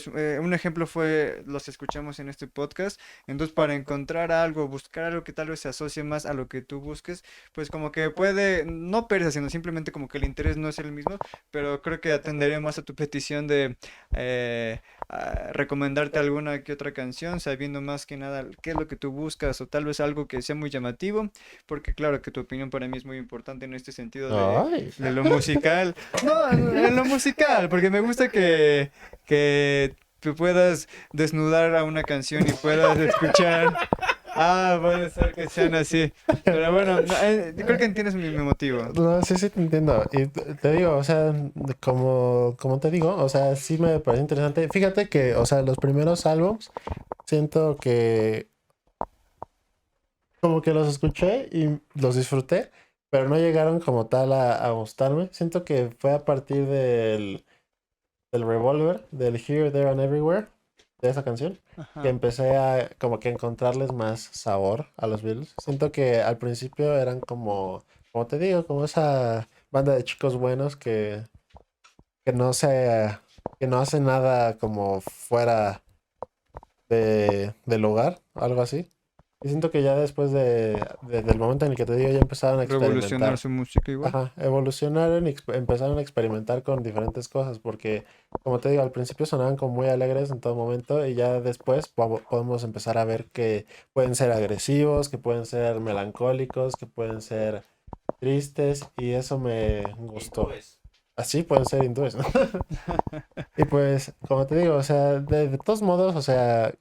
Un ejemplo fue los que escuchamos en este podcast. Entonces, para encontrar algo, buscar algo que tal vez se asocie más a lo que tú busques, pues como que puede, no perder, sino simplemente como que el interés no es el mismo, pero creo que atenderé más a tu petición de recomendarte alguna que otra canción, sabiendo más que nada qué es lo que tú buscas o tal vez algo que sea muy llamativo, porque claro que tu opinión para mí es muy importante en este sentido Ay, de lo musical. No, en lo musical, porque me gusta que tú puedas desnudar a una canción y puedas escuchar Puede ser que sean así. Pero bueno, no, creo que entiendes mi motivo. No, sí, sí, te entiendo. Y te digo, o sea, como te digo, o sea, sí me parece interesante. Fíjate que, o sea, los primeros álbums, siento que como que los escuché y los disfruté, pero no llegaron como tal a gustarme. Siento que fue a partir del Revolver, del Here, There and Everywhere, de esa canción, que Ajá. empecé a como que encontrarles más sabor a los Beatles. Siento que al principio eran como te digo, como esa banda de chicos buenos que no se, que no hace nada como fuera del lugar, algo así. Y siento que ya después del momento en el que te digo, ya empezaron a Revolucionar experimentar. su música igual. Ajá, evolucionaron y empezaron a experimentar con diferentes cosas, porque como te digo, al principio sonaban como muy alegres en todo momento y ya después podemos empezar a ver que pueden ser agresivos, que pueden ser melancólicos, que pueden ser tristes y eso me gustó. Así pueden ser hindúes, ¿no? Y pues, como te digo, o sea, de todos modos, o sea,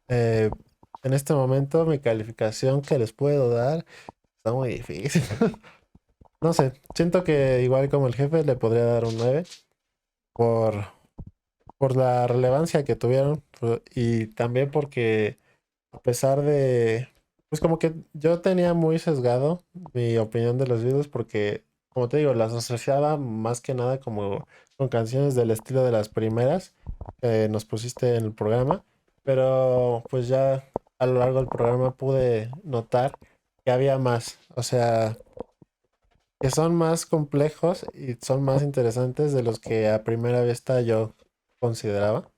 eh, en este momento mi calificación que les puedo dar está muy difícil. No sé, siento que igual como el jefe le podría dar un 9 por, por la relevancia que tuvieron y también porque a pesar de, pues como que yo tenía muy sesgado mi opinión de los Beatles porque, como te digo, las asociaba más que nada como con canciones del estilo de las primeras que nos pusiste en el programa, pero pues ya a lo largo del programa pude notar que había más, o sea, que son más complejos y son más interesantes de los que a primera vista yo consideraba.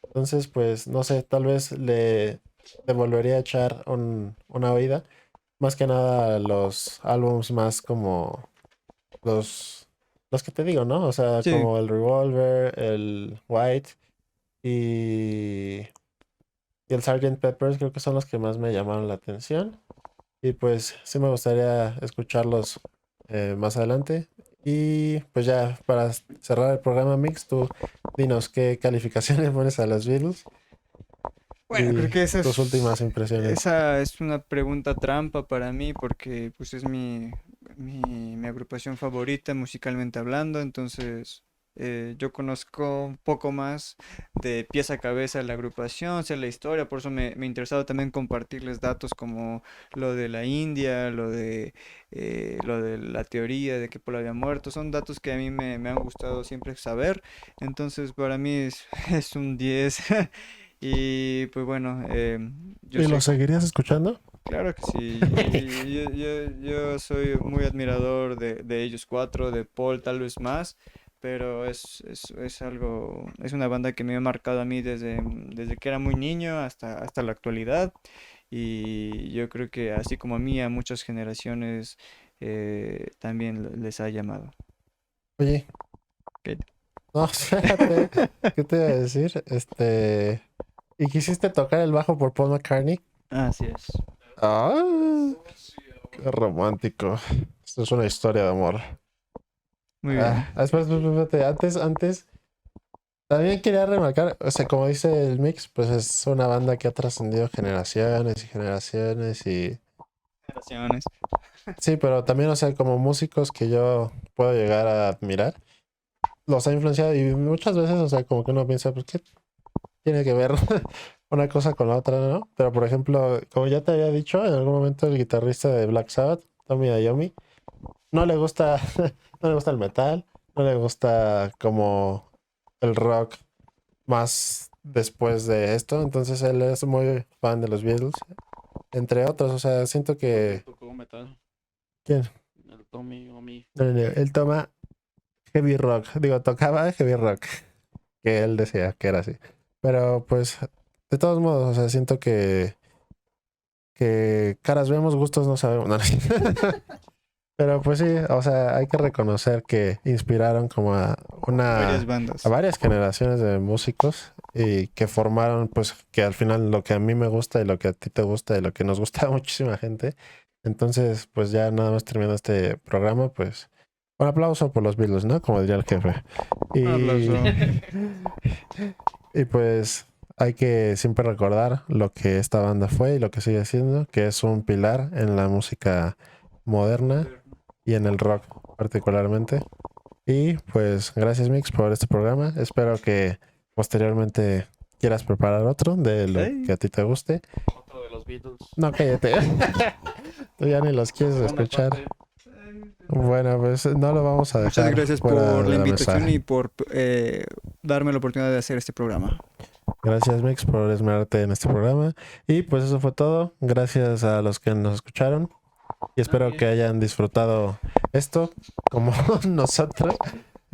Entonces, pues, no sé, tal vez le volvería a echar una oída. Más que nada a los álbums más como los que te digo, ¿no? O sea, Sí, como el Revolver, el White y, y el Sgt. Peppers, creo que son los que más me llamaron la atención. Y pues sí me gustaría escucharlos más adelante. Y pues ya para cerrar el programa Mix, tú dinos qué calificaciones pones a los Beatles bueno, y creo que tus últimas impresiones. esa es una pregunta trampa para mí porque pues es mi agrupación favorita musicalmente hablando, entonces yo conozco un poco más de pies a cabeza la agrupación, sé la historia, por eso me ha interesado también compartirles datos como lo de la India, lo de la teoría de que Paul había muerto, son datos que a mí me han gustado siempre saber, entonces para mí es un 10. Y pues bueno, yo ¿Y lo soy, seguirías escuchando? claro que sí, yo soy muy admirador de ellos cuatro, de Paul tal vez más, pero es algo, es una banda que me ha marcado a mí desde que era muy niño hasta la actualidad. Y yo creo que así como a mí, a muchas generaciones también les ha llamado. Oye, ¿Qué? no, espérate, ¿qué te iba a decir? ¿Y quisiste tocar el bajo por Paul McCartney? Así es. Ah, qué romántico. Esto es una historia de amor. Muy bien. Espérate, antes, también quería remarcar, o sea, como dice el Mix, pues es una banda que ha trascendido generaciones y generaciones y... Generaciones. Sí, pero también, o sea, como músicos que yo puedo llegar a admirar, los ha influenciado y muchas veces, o sea, como que uno piensa, pues, ¿qué tiene que ver una cosa con la otra, no? Pero, por ejemplo, como ya te había dicho, en algún momento el guitarrista de Black Sabbath, Tommy Iommi, no le gusta, no le gusta el metal, no le gusta como el rock más después de esto, entonces él es muy fan de los Beatles, entre otros, o sea, siento que... Tocó metal. ¿Quién? El Tommy o mí. No, no, no, él toma heavy rock, digo, tocaba heavy rock, que él decía que era así. Pero pues, de todos modos, o sea, siento que caras vemos, gustos no sabemos. No, no. Pero pues sí, o sea, hay que reconocer que inspiraron como Varias a bandas. varias generaciones de músicos y que formaron, pues, que al final lo que a mí me gusta y lo que a ti te gusta y lo que nos gusta a muchísima gente. Entonces, pues ya nada más terminando este programa, pues, un aplauso por los Beatles, ¿no? Como diría el jefe. Un Y, aplauso. y pues, hay que siempre recordar lo que esta banda fue y lo que sigue siendo, que es un pilar en la música moderna y en el rock particularmente. Y pues gracias Mix por este programa. Espero que posteriormente quieras preparar otro de lo Hey. que a ti te guste. Otro de los Beatles. No, cállate. Tú ya ni los quieres Segunda escuchar. parte. Bueno, pues no lo vamos a dejar. Muchas gracias fuera por de la mesa. invitación y por darme la oportunidad de hacer este programa. Gracias, Mix, por esmerarte en este programa. Y pues eso fue todo. Gracias a los que nos escucharon. Y espero También. que hayan disfrutado esto como nosotros.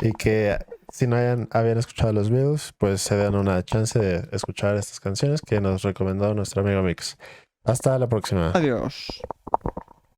Y que si no habían escuchado los Beatles, pues se den una chance de escuchar estas canciones que nos recomendó nuestro amigo Mix. Hasta la próxima. Adiós.